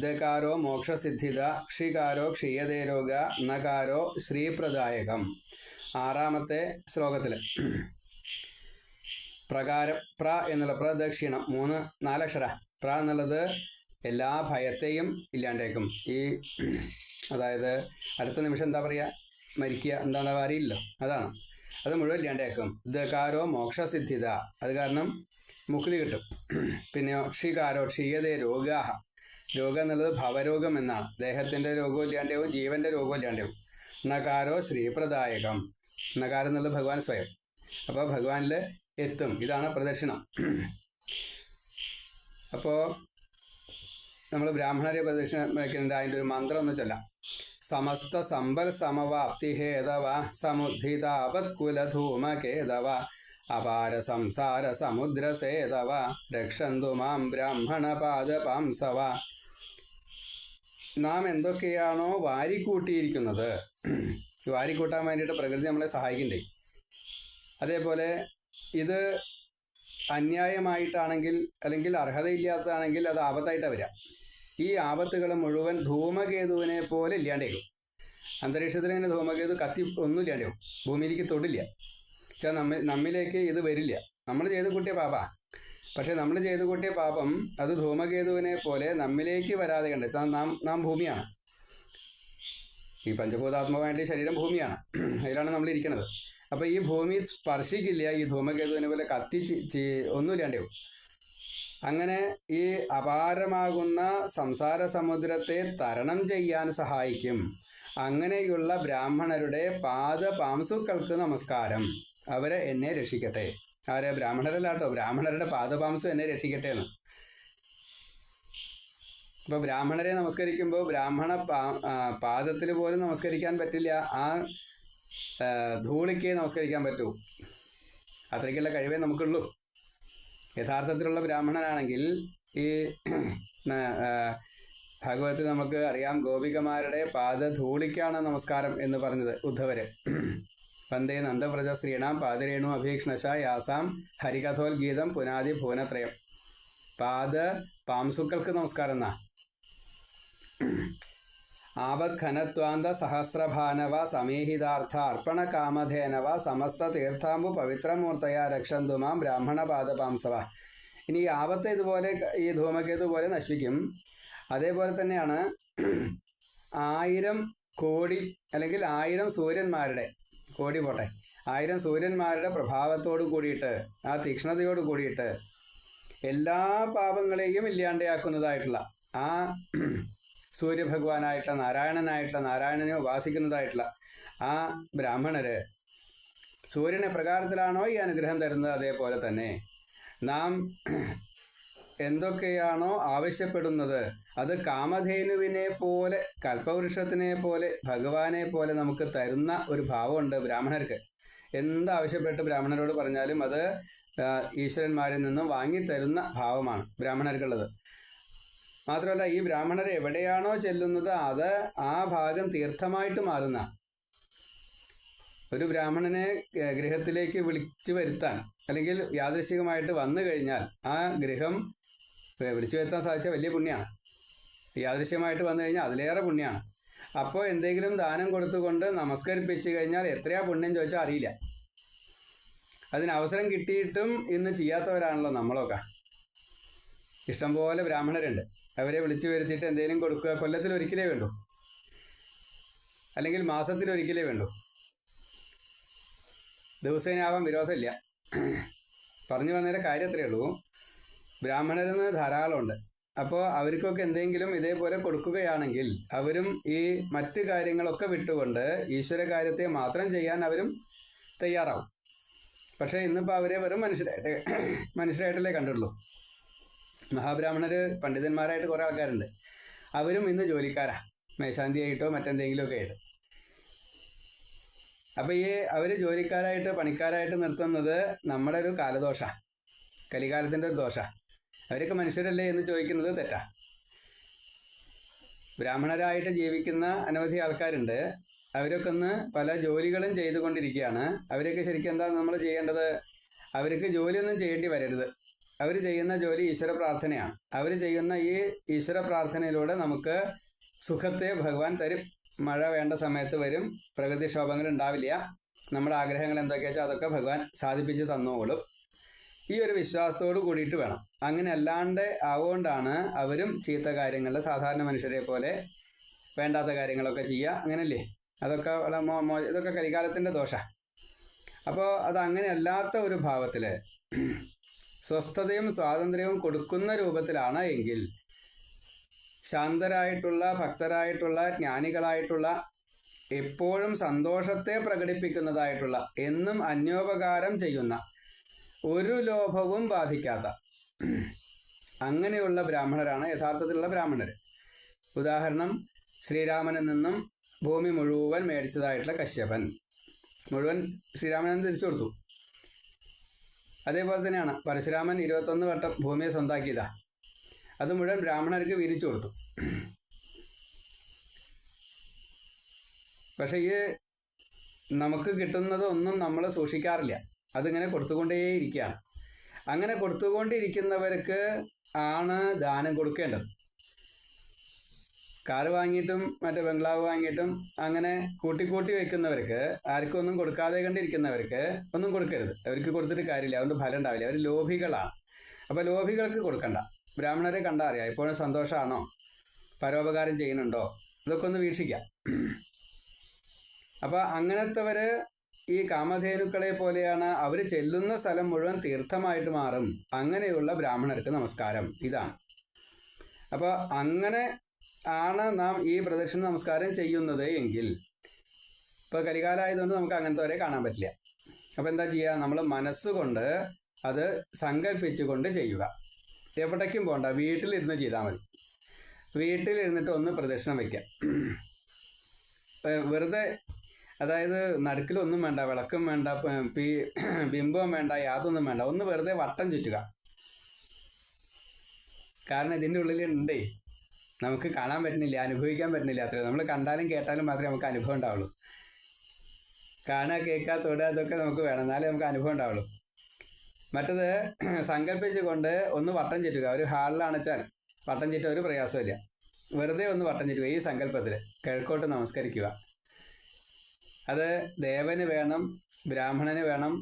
Speaker 1: ദകാരോ മോക്ഷസിദ്ധിത ക്ഷികാരോ ക്ഷീയതേ രോഗ നകാരോ ശ്രീപ്രദായകം. 6ാമത്തെ ശ്ലോകത്തിൽ പ്രകാരം പ്ര എന്നുള്ള പ്രദക്ഷിണം 4 അക്ഷര. പ്ര എന്നുള്ളത് എല്ലാ ഭയത്തെയും ഇല്ലാണ്ടേക്കും. അതായത് അടുത്ത നിമിഷം എന്താ പറയുക, മരിക്കുക, എന്താണെന്ന് അറിയില്ലല്ലോ, അതാണ്. അത് മുഴുവൻ ഇല്ലാണ്ടേക്കും. ദകാരോ മോക്ഷസിദ്ധിത, അത് കാരണം മുക്തി കിട്ടും. പിന്നെ ക്ഷികാരോ ക്ഷീയതേ രോഗാഹ, രോഗം എന്നുള്ളത് ഭവരോഗം എന്നാണ്. ദേഹത്തിൻ്റെ രോഗവും ഇല്ലാണ്ടാവും, ജീവൻ്റെ രോഗവും ഇല്ലാണ്ടാവും. നകാരോ ശ്രീപ്രദായകം, നകാരം എന്നുള്ളത് ഭഗവാൻ സ്വയം. അപ്പോൾ ഭഗവാനിൽ എത്തും. ഇതാണ് പ്രദക്ഷിണം. അപ്പോൾ നമ്മൾ ബ്രാഹ്മണരെ പ്രദക്ഷിണം വയ്ക്കുന്നുണ്ട്. അതിൻ്റെ ഒരു മന്ത്രം എന്ന് ചൊല്ലാം. സമസ്ത സമ്പൽ സമവാപ്തി ഹേതവ സമുദ്ധിതാപത്കുലധൂമകേതവ അപാര സംസാര സമുദ്രസേതവ രക്ഷന്തു മാം ബ്രാഹ്മണ പാദപാംസവ. നാം എന്തൊക്കെയാണോ വാരിക്കൂട്ടിയിരിക്കുന്നത്, വാരിക്കൂട്ടാൻ വേണ്ടിയിട്ട് പ്രകൃതി നമ്മളെ സഹായിക്കണ്ടേ. അതേപോലെ ഇത് അന്യായമായിട്ടാണെങ്കിൽ അല്ലെങ്കിൽ അർഹതയില്ലാത്തതാണെങ്കിൽ അത് ആപത്തായിട്ടാണ് വരിക. ഈ ആപത്തുകൾ മുഴുവൻ ധൂമകേതുവിനെ പോലെ ഇല്ലാണ്ടേക്കും. അന്തരീക്ഷത്തിൽ ഇങ്ങനെ ധൂമകേതു കത്തി ഒന്നും ഇല്ലാണ്ടാവും, ഭൂമിയിലേക്ക് തൊടില്ല. പക്ഷേ നമ്മിലേക്ക് ഇത് വരില്ല. നമ്മൾ ചെയ്ത് കൂട്ടിയ പാപാ. പക്ഷെ നമ്മൾ ചെയ്തു കൂട്ടിയ പാപം അത് ധൂമകേതുവിനെ പോലെ നമ്മിലേക്ക് വരാതെ കണ്ട്. നാം ഭൂമിയാണ്. ഈ പഞ്ചഭൂതാത്മകമായിട്ട് ശരീരം ഭൂമിയാണ്, അതിലാണ് നമ്മൾ ഇരിക്കുന്നത്. അപ്പോൾ ഈ ഭൂമി സ്പർശിക്കില്ല, ഈ ധൂമകേതുവിനെ പോലെ കത്തിച്ച് ഒന്നുമില്ലാണ്ടാവും. അങ്ങനെ ഈ അപാരമാകുന്ന സംസാര സമുദ്രത്തെ തരണം ചെയ്യാൻ സഹായിക്കും. അങ്ങനെയുള്ള ബ്രാഹ്മണരുടെ പാദപാംസുക്കൾക്ക് നമസ്കാരം. അവരെ എന്നെ രക്ഷിക്കട്ടെ. ആരെ? ബ്രാഹ്മണരല്ലാട്ടോ, ബ്രാഹ്മണരുടെ പാദപാംസം എന്നെ രക്ഷിക്കട്ടെ എന്ന്. അപ്പോൾ ബ്രാഹ്മണരെ നമസ്കരിക്കുമ്പോൾ ബ്രാഹ്മണ പാദത്തിൽ പോലും നമസ്കരിക്കാൻ പറ്റില്ല. ആ ധൂളിക്ക് നമസ്കരിക്കാൻ പറ്റൂ. അത്രയ്ക്കുള്ള കഴിവേ നമുക്കുള്ളൂ. യഥാർത്ഥത്തിലുള്ള ബ്രാഹ്മണനാണെങ്കിൽ ഈ ഭാഗവത്തിൽ നമുക്ക് അറിയാം, ഗോപികമാരുടെ പാദധൂളിക്കാണ് നമസ്കാരം എന്ന് പറഞ്ഞത് ഉദ്ധവര്. വന്ദേ നന്ദവ്രജ സ്ത്രീണാം പാദരേണു അഭീക്ഷ്ണശ യാസാം ഹരികഥോൽഗീതം പുനാദി ഭുവനത്രയം. പാംസുക്കൾക്ക് നമസ്കാരം എന്നാ. ആപത് ഖനത്വാന്ത സഹസ്രഭാനവ സമേഹിതാർത്ഥ അർപ്പണ കാമധേനവ സമസ്ത തീർത്ഥാംബു പവിത്രമൂർത്തയ രക്ഷന്തുമാം ബ്രാഹ്മണ പാദപാംസവ. ഇനി ഈ ആപത്ത് ഇതുപോലെ ഈ ധൂമകേതു പോലെ നശിപ്പിക്കും. അതേപോലെ തന്നെയാണ് 1000 കോടി അല്ലെങ്കിൽ 1000 സൂര്യന്മാരുടെ, കോടി പോട്ടെ, 1000 സൂര്യന്മാരുടെ പ്രഭാവത്തോടു കൂടിയിട്ട്, ആ തീക്ഷ്ണതയോട് കൂടിയിട്ട് എല്ലാ പാപങ്ങളെയും ഇല്ലാണ്ടെയാക്കുന്നതായിട്ടുള്ള ആ സൂര്യഭഗവാനായിട്ടുള്ള നാരായണനെ ഉപാസിക്കുന്നതായിട്ടുള്ള ആ ബ്രാഹ്മണര് സൂര്യനെ പ്രകാരത്തിലാണോ ഈ അനുഗ്രഹം തരുന്നത്, അതേപോലെ തന്നെ നാം എന്തൊക്കെയാണോ ആവശ്യപ്പെടുന്നത് അത് കാമധേനുവിനെ പോലെ, കൽപ്പവൃക്ഷത്തിനെ പോലെ, ഭഗവാനെ പോലെ നമുക്ക് തരുന്ന ഒരു ഭാവമുണ്ട് ബ്രാഹ്മണർക്ക്. എന്താവശ്യപ്പെട്ട് ബ്രാഹ്മണരോട് പറഞ്ഞാലും അത് ഈശ്വരന്മാരിൽ നിന്നും വാങ്ങിത്തരുന്ന ഭാവമാണ് ബ്രാഹ്മണർക്കുള്ളത്. മാത്രമല്ല, ഈ ബ്രാഹ്മണർ എവിടെയാണോ ചെല്ലുന്നത് അത് ആ ഭാഗം തീർത്ഥമായിട്ട് മാറുന്ന. ഒരു ബ്രാഹ്മണനെ ഗൃഹത്തിലേക്ക് വിളിച്ചു വരുത്താൻ അല്ലെങ്കിൽ യാദൃശ്ചികമായിട്ട് വന്നു കഴിഞ്ഞാൽ ആ ഗൃഹം വിളിച്ചു വരുത്താൻ സാധിച്ച വലിയ പുണ്യമാണ്. യാദൃശ്യമായിട്ട് വന്നു കഴിഞ്ഞാൽ അതിലേറെ പുണ്യമാണ്. അപ്പോൾ എന്തെങ്കിലും ദാനം കൊടുത്തുകൊണ്ട് നമസ്കരിപ്പിച്ചു കഴിഞ്ഞാൽ എത്രയാ പുണ്യം ചോദിച്ചാൽ അറിയില്ല. അതിന് അവസരം കിട്ടിയിട്ടും ഇന്ന് ചെയ്യാത്തവരാണല്ലോ നമ്മളൊക്കെ. ഇഷ്ടംപോലെ ബ്രാഹ്മണരുണ്ട്. അവരെ വിളിച്ചു വരുത്തിയിട്ട് എന്തെങ്കിലും കൊടുക്കുക. കൊല്ലത്തിൽ ഒരിക്കലേ വേണ്ടൂ, അല്ലെങ്കിൽ മാസത്തിൽ ഒരിക്കലേ വേണ്ടൂ. ദിവസേനാവാൻ വിരോധമില്ല. പറഞ്ഞു വന്നേരെ കാര്യം അത്രയേ ഉള്ളൂ. ബ്രാഹ്മണരെന്ന് ധാരാളമുണ്ട്. അപ്പോൾ അവർക്കൊക്കെ എന്തെങ്കിലും ഇതേപോലെ കൊടുക്കുകയാണെങ്കിൽ അവരും ഈ മറ്റു കാര്യങ്ങളൊക്കെ വിട്ടുകൊണ്ട് ഈശ്വര കാര്യത്തെ മാത്രം ചെയ്യാൻ അവരും തയ്യാറാവും. പക്ഷേ ഇന്നിപ്പോൾ അവരെ വെറും മനുഷ്യരായിട്ടല്ലേ കണ്ടുള്ളൂ. മഹാബ്രാഹ്മണര് പണ്ഡിതന്മാരായിട്ട് കുറേ ആൾക്കാരുണ്ട്. അവരും ഇന്ന് ജോലിക്കാരാ, മേശാന്തിയായിട്ടോ മറ്റെന്തെങ്കിലുമൊക്കെ ആയിട്ട്. അപ്പോൾ ഈ അവർ ജോലിക്കാരായിട്ട് പണിക്കാരായിട്ട് നിർത്തുന്നത് നമ്മുടെ ഒരു കാലദോഷ, കലികാലത്തിൻ്റെ ഒരു ദോഷ. അവരൊക്കെ മനുഷ്യരല്ലേ എന്ന് ചോദിക്കുന്നത് തെറ്റാ. ബ്രാഹ്മണരായിട്ട് ജീവിക്കുന്ന അനവധി ആൾക്കാരുണ്ട്. അവരൊക്കെ ഒന്ന് പല ജോലികളും ചെയ്തുകൊണ്ടിരിക്കുകയാണ്. അവരൊക്കെ ശരിക്കും എന്താ നമ്മൾ ചെയ്യേണ്ടത്? അവർക്ക് ജോലിയൊന്നും ചെയ്യേണ്ടി വരരുത്. അവർ ചെയ്യുന്ന ജോലി ഈശ്വര പ്രാർത്ഥനയാണ്. അവർ ചെയ്യുന്ന ഈ ഈശ്വര പ്രാർത്ഥനയിലൂടെ നമുക്ക് സുഖത്തെ ഭഗവാൻ തരും. മഴ വേണ്ട സമയത്ത് വരും, പ്രകൃതിക്ഷോഭങ്ങൾ ഉണ്ടാവില്ല, നമ്മുടെ ആഗ്രഹങ്ങൾ എന്തൊക്കെയാ വെച്ചാൽ അതൊക്കെ ഭഗവാൻ സാധിപ്പിച്ച് തന്നോളും. ഈ ഒരു വിശ്വാസത്തോട് കൂടിയിട്ട് വേണം. അങ്ങനെ അല്ലാണ്ട് ആവുകൊണ്ടാണ് അവരും ചീത്ത കാര്യങ്ങളിൽ സാധാരണ മനുഷ്യരെ പോലെ വേണ്ടാത്ത കാര്യങ്ങളൊക്കെ ചെയ്യുക. അങ്ങനല്ലേ? അതൊക്കെ ഇതൊക്കെ കലികാലത്തിൻ്റെ ദോഷ. അപ്പോൾ അതങ്ങനെ അല്ലാത്ത ഒരു ഭാവത്തിൽ സ്വസ്ഥതയും സ്വാതന്ത്ര്യവും കൊടുക്കുന്ന രൂപത്തിലാണ് എങ്കിൽ ശാന്തരായിട്ടുള്ള, ഭക്തരായിട്ടുള്ള, ജ്ഞാനികളായിട്ടുള്ള, എപ്പോഴും സന്തോഷത്തെ പ്രകടിപ്പിക്കുന്നതായിട്ടുള്ള, എന്നും അന്യോപകാരം ചെയ്യുന്ന, ഒരു ലോഭവും ബാധിക്കാത്ത, അങ്ങനെയുള്ള ബ്രാഹ്മണരാണ് യഥാർത്ഥത്തിലുള്ള ബ്രാഹ്മണർ. ഉദാഹരണം, ശ്രീരാമനിൽ നിന്നും ഭൂമി മുഴുവൻ മേടിച്ചതായിട്ടുള്ള കശ്യപൻ മുഴുവൻ ശ്രീരാമനെ തിരിച്ചു കൊടുത്തു. അതേപോലെ തന്നെയാണ് പരശുരാമൻ 21 വട്ടം ഭൂമിയെ സ്വന്താക്കിയതാ. അത് മുഴുവൻ ബ്രാഹ്മണർക്ക് വീതിച്ചു കൊടുത്തു. പക്ഷേ ഈ നമുക്ക് കിട്ടുന്നത് ഒന്നും നമ്മൾ സൂക്ഷിക്കാറില്ല. അതിങ്ങനെ കൊടുത്തുകൊണ്ടേയിരിക്കുകയാണ്. അങ്ങനെ കൊടുത്തുകൊണ്ടിരിക്കുന്നവർക്ക് ആണ് ദാനം കൊടുക്കേണ്ടത്. കാറ് വാങ്ങിയിട്ടും മറ്റേ ബംഗ്ലാവ് വാങ്ങിയിട്ടും അങ്ങനെ കൂട്ടി വെക്കുന്നവർക്ക്, ആർക്കും ഒന്നും കൊടുക്കാതെ കണ്ടിരിക്കുന്നവർക്ക് ഒന്നും കൊടുക്കരുത്. അവർക്ക് കൊടുത്തിട്ട് കാര്യമില്ല, അതുകൊണ്ട് ഫലം ഉണ്ടാവില്ല. അവർ ലോഭികളാണ്. അപ്പോൾ ലോഭികൾക്ക് കൊടുക്കണ്ട. ബ്രാഹ്മണരെ കണ്ടാൽ അറിയാം ഇപ്പോഴും സന്തോഷമാണോ, പരോപകാരം ചെയ്യുന്നുണ്ടോ, ഇതൊക്കെ ഒന്ന് വീക്ഷിക്കാം. അപ്പോൾ അങ്ങനത്തവർ ഈ കാമധേനുക്കളെ പോലെയാണ്. അവർ ചെല്ലുന്ന സ്ഥലം മുഴുവൻ തീർത്ഥമായിട്ട് മാറും. അങ്ങനെയുള്ള ബ്രാഹ്മണർക്ക് നമസ്കാരം ഇതാണ്. അപ്പോൾ അങ്ങനെ ആണ് നാം ഈ പ്രദക്ഷിണ നമസ്കാരം ചെയ്യുന്നത് എങ്കിൽ, ഇപ്പോൾ കലികാലമായതുകൊണ്ട് നമുക്ക് അങ്ങനത്തെ കാണാൻ പറ്റില്ല. അപ്പോൾ എന്താ ചെയ്യുക? നമ്മൾ മനസ്സുകൊണ്ട് അത് സങ്കല്പിച്ചുകൊണ്ട് ചെയ്യുക. എവിടേക്കും പോകണ്ട, വീട്ടിലിരുന്ന് ചെയ്താൽ മതി. വീട്ടിലിരുന്നിട്ട് ഒന്ന് പ്രദക്ഷിണം വയ്ക്കുക. വെറുതെ, അതായത് നടുക്കിലൊന്നും വേണ്ട, വിളക്കും വേണ്ട, ബിംബവും വേണ്ട, യാതൊന്നും വേണ്ട. ഒന്ന് വെറുതെ വട്ടം ചുറ്റുക. കാരണം ഇതിൻ്റെ ഉള്ളിലുണ്ടേ, നമുക്ക് കാണാൻ പറ്റുന്നില്ല, അനുഭവിക്കാൻ പറ്റുന്നില്ല. അത്രയും നമ്മൾ കണ്ടാലും കേട്ടാലും മാത്രമേ നമുക്ക് അനുഭവം ഉണ്ടാവുള്ളൂ. കാണുക, കേൾക്കുക, തൊടുക, അതൊക്കെ നമുക്ക് വേണം, എന്നാലേ നമുക്ക് അനുഭവം ഉണ്ടാവുള്ളൂ. മറ്റത് സങ്കല്പിച്ചുകൊണ്ട് ഒന്ന് വട്ടം ചുറ്റുക. ഒരു ഹാളിലാണെച്ചാൽ വട്ടം ചുറ്റുക ഒരു പ്രയാസമില്ല. വെറുതെ ഒന്ന് വട്ടം ചുറ്റുക. ഈ സങ്കല്പത്തിൽ കിഴക്കോട്ട് നമസ്കരിക്കുക. അത് ദേവന് വേണം, ബ്രാഹ്മണന് വേണം,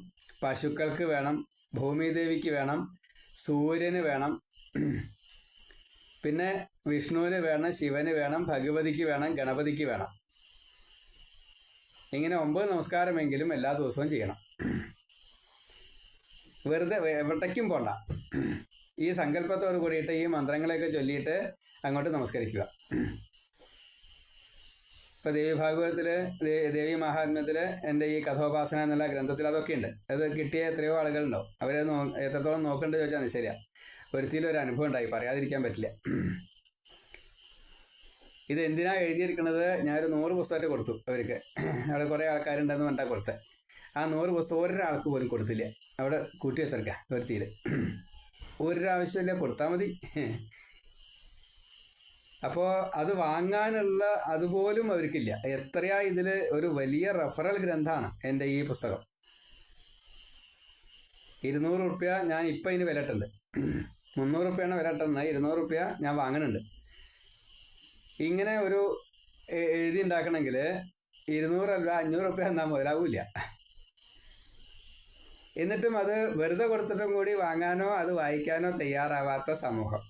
Speaker 1: പശുക്കൾക്ക് വേണം, ഭൂമിദേവിക്ക് വേണം, സൂര്യന് വേണം, പിന്നെ വിഷ്ണുവിന് വേണം, ശിവന് വേണം, ഭഗവതിക്ക് വേണം, ഗണപതിക്ക് വേണം. ഇങ്ങനെ 9 നമസ്കാരമെങ്കിലും എല്ലാ ദിവസവും ചെയ്യണം. വെറുതെ എവിടേക്കും പോണ്ട. ഈ സങ്കല്പത്തോട് കൂടിയിട്ട് ഈ മന്ത്രങ്ങളെയൊക്കെ ചൊല്ലിയിട്ട് അങ്ങോട്ട് നമസ്കരിക്കുക. ഇപ്പോൾ ദേവി ഭാഗവതത്തിൽ, ദേവി മഹാത്മ്യത്തിൽ, എൻ്റെ ഈ കഥോപാസന എന്നുള്ള ഗ്രന്ഥത്തിൽ അതൊക്കെ ഉണ്ട്. അത് കിട്ടിയ എത്രയോ ആളുകളുണ്ടാവും. അവരെ എത്രത്തോളം നോക്കേണ്ടത് ചോദിച്ചാൽ ശരിയാ. ഒരുത്തിലും ഒരു അനുഭവം ഉണ്ടായി, പറയാതിരിക്കാൻ പറ്റില്ല. ഇത് എന്തിനാണ് എഴുതിയിരിക്കുന്നത്? ഞാനൊരു 100 പുസ്തകമായിട്ട് കൊടുത്തു അവർക്ക്. അവിടെ കുറേ ആൾക്കാരുണ്ടെന്ന് പറഞ്ഞാൽ കൊടുത്തത്. ആ 100 പുസ്തകം ഒരാൾക്ക് പോലും കൊടുത്തില്ല. അവിടെ കൂട്ടി വെച്ചെടുക്കുക ഒരുത്തിയിൽ. ഒരാവശ്യമില്ല, കൊടുത്താൽ മതി. അപ്പോൾ അത് വാങ്ങാനുള്ള അതുപോലും അവർക്കില്ല. എത്രയാ ഇതിൽ ഒരു വലിയ റെഫറൽ ഗ്രന്ഥമാണ് എൻ്റെ ഈ പുസ്തകം. 200 റുപ്യ ഞാൻ ഇപ്പം ഇതിന് വില ഇട്ടുണ്ട്. 300 റുപ്യാണ് വില ഇട്ടുന്നത്. 200 റുപ്യ ഞാൻ വാങ്ങുന്നുണ്ട്. ഇങ്ങനെ ഒരു എഴുതി ഉണ്ടാക്കണമെങ്കിൽ 200 അല്ല 500 റുപ്യ എന്നാൽ മുതലാവില്ല. എന്നിട്ടും അത് വെറുതെ കൊടുത്തിട്ടും കൂടി വാങ്ങാനോ അത് വായിക്കാനോ തയ്യാറാവാത്ത സമൂഹം.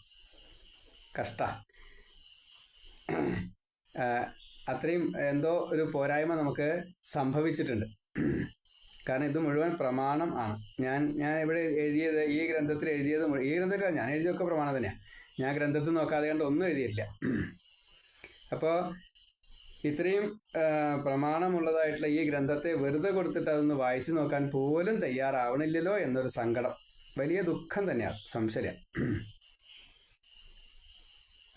Speaker 1: കഷ്ട. അത്രയും എന്തോ ഒരു പോരായ്മ നമുക്ക് സംഭവിച്ചിട്ടുണ്ട്. കാരണം ഇത് മുഴുവൻ പ്രമാണം ആണ്. ഞാൻ ഇവിടെ എഴുതിയത്, ഈ ഗ്രന്ഥത്തിൽ എഴുതിയത്, ഈ ഗ്രന്ഥത്തിൽ ഞാൻ എഴുതിയൊക്കെ പ്രമാണം തന്നെയാണ്. ഞാൻ ഗ്രന്ഥത്തിൽ നോക്കാതെ കണ്ട് ഒന്നും എഴുതിയിട്ടില്ല. അപ്പോൾ ഇത്രയും പ്രമാണമുള്ളതായിട്ടുള്ള ഈ ഗ്രന്ഥത്തെ വെറുതെ കൊടുത്തിട്ട് അതൊന്ന് വായിച്ചു നോക്കാൻ പോലും തയ്യാറാവണില്ലല്ലോ എന്നൊരു സങ്കടം, വലിയ ദുഃഖം തന്നെയാണ്, സംശയം.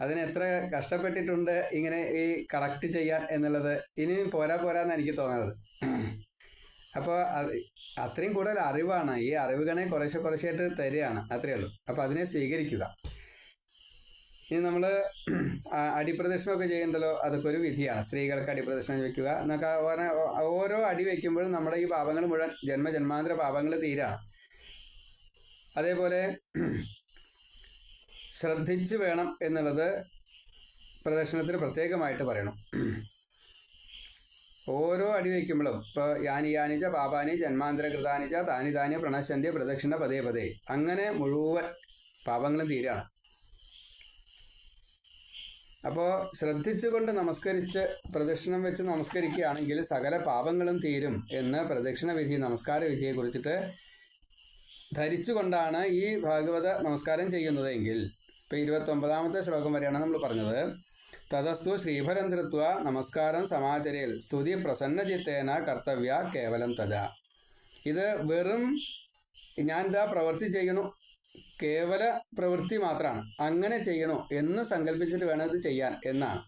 Speaker 1: അതിന് എത്ര കഷ്ടപ്പെട്ടിട്ടുണ്ട് ഇങ്ങനെ ഈ കളക്ട് ചെയ്യാൻ എന്നുള്ളത്. ഇനിയും പോരാന്ന് എനിക്ക് തോന്നുന്നത്. അപ്പോൾ അത്രയും കൂടുതൽ അറിവാണ്. ഈ അറിവുകളെ കുറേശ്ശായിട്ട് തരികയാണ്, അത്രയേ ഉള്ളൂ. അപ്പോൾ അതിനെ സ്വീകരിക്കുക. ഇനി നമ്മൾ അടിപ്രദക്ഷിണമൊക്കെ ചെയ്യണ്ടല്ലോ, അതൊക്കെ ഒരു വിധിയാണ്. സ്ത്രീകൾക്ക് അടിപ്രദക്ഷിണം വയ്ക്കുക എന്നൊക്കെ പറഞ്ഞാൽ ഓരോ അടി വയ്ക്കുമ്പോഴും നമ്മുടെ ഈ പാപങ്ങൾ മുഴുവൻ ജന്മജന്മാന്തര പാപങ്ങൾ തീരാണ്. അതേപോലെ ശ്രദ്ധിച്ച് വേണം എന്നുള്ളത് പ്രദക്ഷിണത്തിന് പ്രത്യേകമായിട്ട് പറയണം. ഓരോ അടി വയ്ക്കുമ്പോഴും ഇപ്പോൾ യാനിച്ച പാപാനി ജന്മാന്തരകൃതാനിച്ച താനി പ്രണശ്യന്തി പ്രദക്ഷിണ പതേ അങ്ങനെ മുഴുവൻ പാപങ്ങളും തീരാണ്. അപ്പോൾ ശ്രദ്ധിച്ചുകൊണ്ട് നമസ്കരിച്ച് പ്രദക്ഷിണം വെച്ച് നമസ്കരിക്കുകയാണെങ്കിൽ സകല പാപങ്ങളും തീരും എന്ന് പ്രദക്ഷിണ വിധി, നമസ്കാര വിധിയെ കുറിച്ചിട്ട് ധരിച്ചുകൊണ്ടാണ് ഈ ഭാഗവത നമസ്കാരം ചെയ്യുന്നതെങ്കിൽ, ഇപ്പോൾ 29ാമത്തെ ശ്ലോകം വരെയാണ് നമ്മൾ പറഞ്ഞത്. തതസ്തു ശ്രീഫലം ധൃത്വ നമസ്കാരം സമാചരേൽ സ്തുതി പ്രസന്നചിത്തേന കർത്തവ്യ കേവലം തഥാ. ഇത് വെറും ഞാൻ ഇതാ പ്രവൃത്തി ചെയ്യണു കേവല പ്രവൃത്തി മാത്രമാണ്. അങ്ങനെ ചെയ്യണോ എന്ന് സങ്കല്പിച്ചിട്ട് വേണം ഇത് ചെയ്യാൻ എന്നാണ്.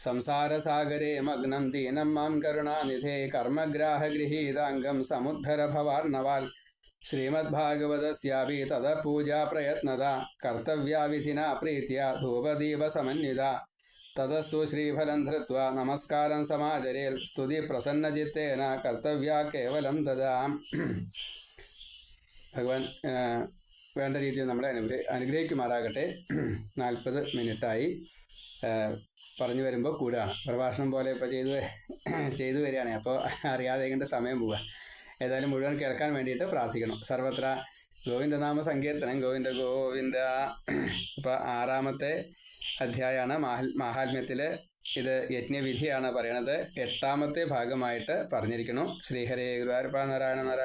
Speaker 1: സംസാരസാഗരേ മഗ്നം ദീനം മാം കരുണാനിധേ കർമ്മഗ്രാഹഗൃഹീതാംഗം സമുദ്ധര ഭവാർണവാൽ ശ്രീമദ്ഭാഗവതസ്യാപി തദ പൂജാ പ്രയത്നത കർത്തവ്യാ വിധിനാ പ്രീത്യ ധൂപദീപ സമന്വിത തതസ്തു ശ്രീഫലം ധൃത്വ നമസ്കാരം സമാചരേൽ സ്തുതി പ്രസന്നചിത്തേന കർത്തവ്യ കേവലം തഥാ. ഭഗവാൻ വേണ്ട രീതിയിൽ നമ്മളെ അനുഗ്രഹിക്കുമാറാകട്ടെ. 40 മിനിറ്റായി. പറഞ്ഞു വരുമ്പോൾ കൂടുകയാണ്. പ്രഭാഷണം പോലെ ഇപ്പോൾ ചെയ്തു വരികയാണ്. അപ്പോൾ അറിയാതെ കൊണ്ട് സമയം പോവുക. ഏതായാലും മുഴുവൻ കേൾക്കാൻ വേണ്ടിയിട്ട് പ്രാർത്ഥിക്കണം. സർവത്ര ഗോവിന്ദനാമ സങ്കീർത്തനം. ഗോവിന്ദ ഗോവിന്ദ. ഇപ്പോൾ 6ാമത്തെ അധ്യായമാണ്. മാഹാത്മ്യത്തിൽ ഇത് യജ്ഞവിധിയാണ് പറയണത്. 8ാമത്തെ ഭാഗമായിട്ട് പറഞ്ഞിരിക്കുന്നു. ശ്രീഹരേ ഗുരുവായൂരപ്പ നാരായണ നാരായണ.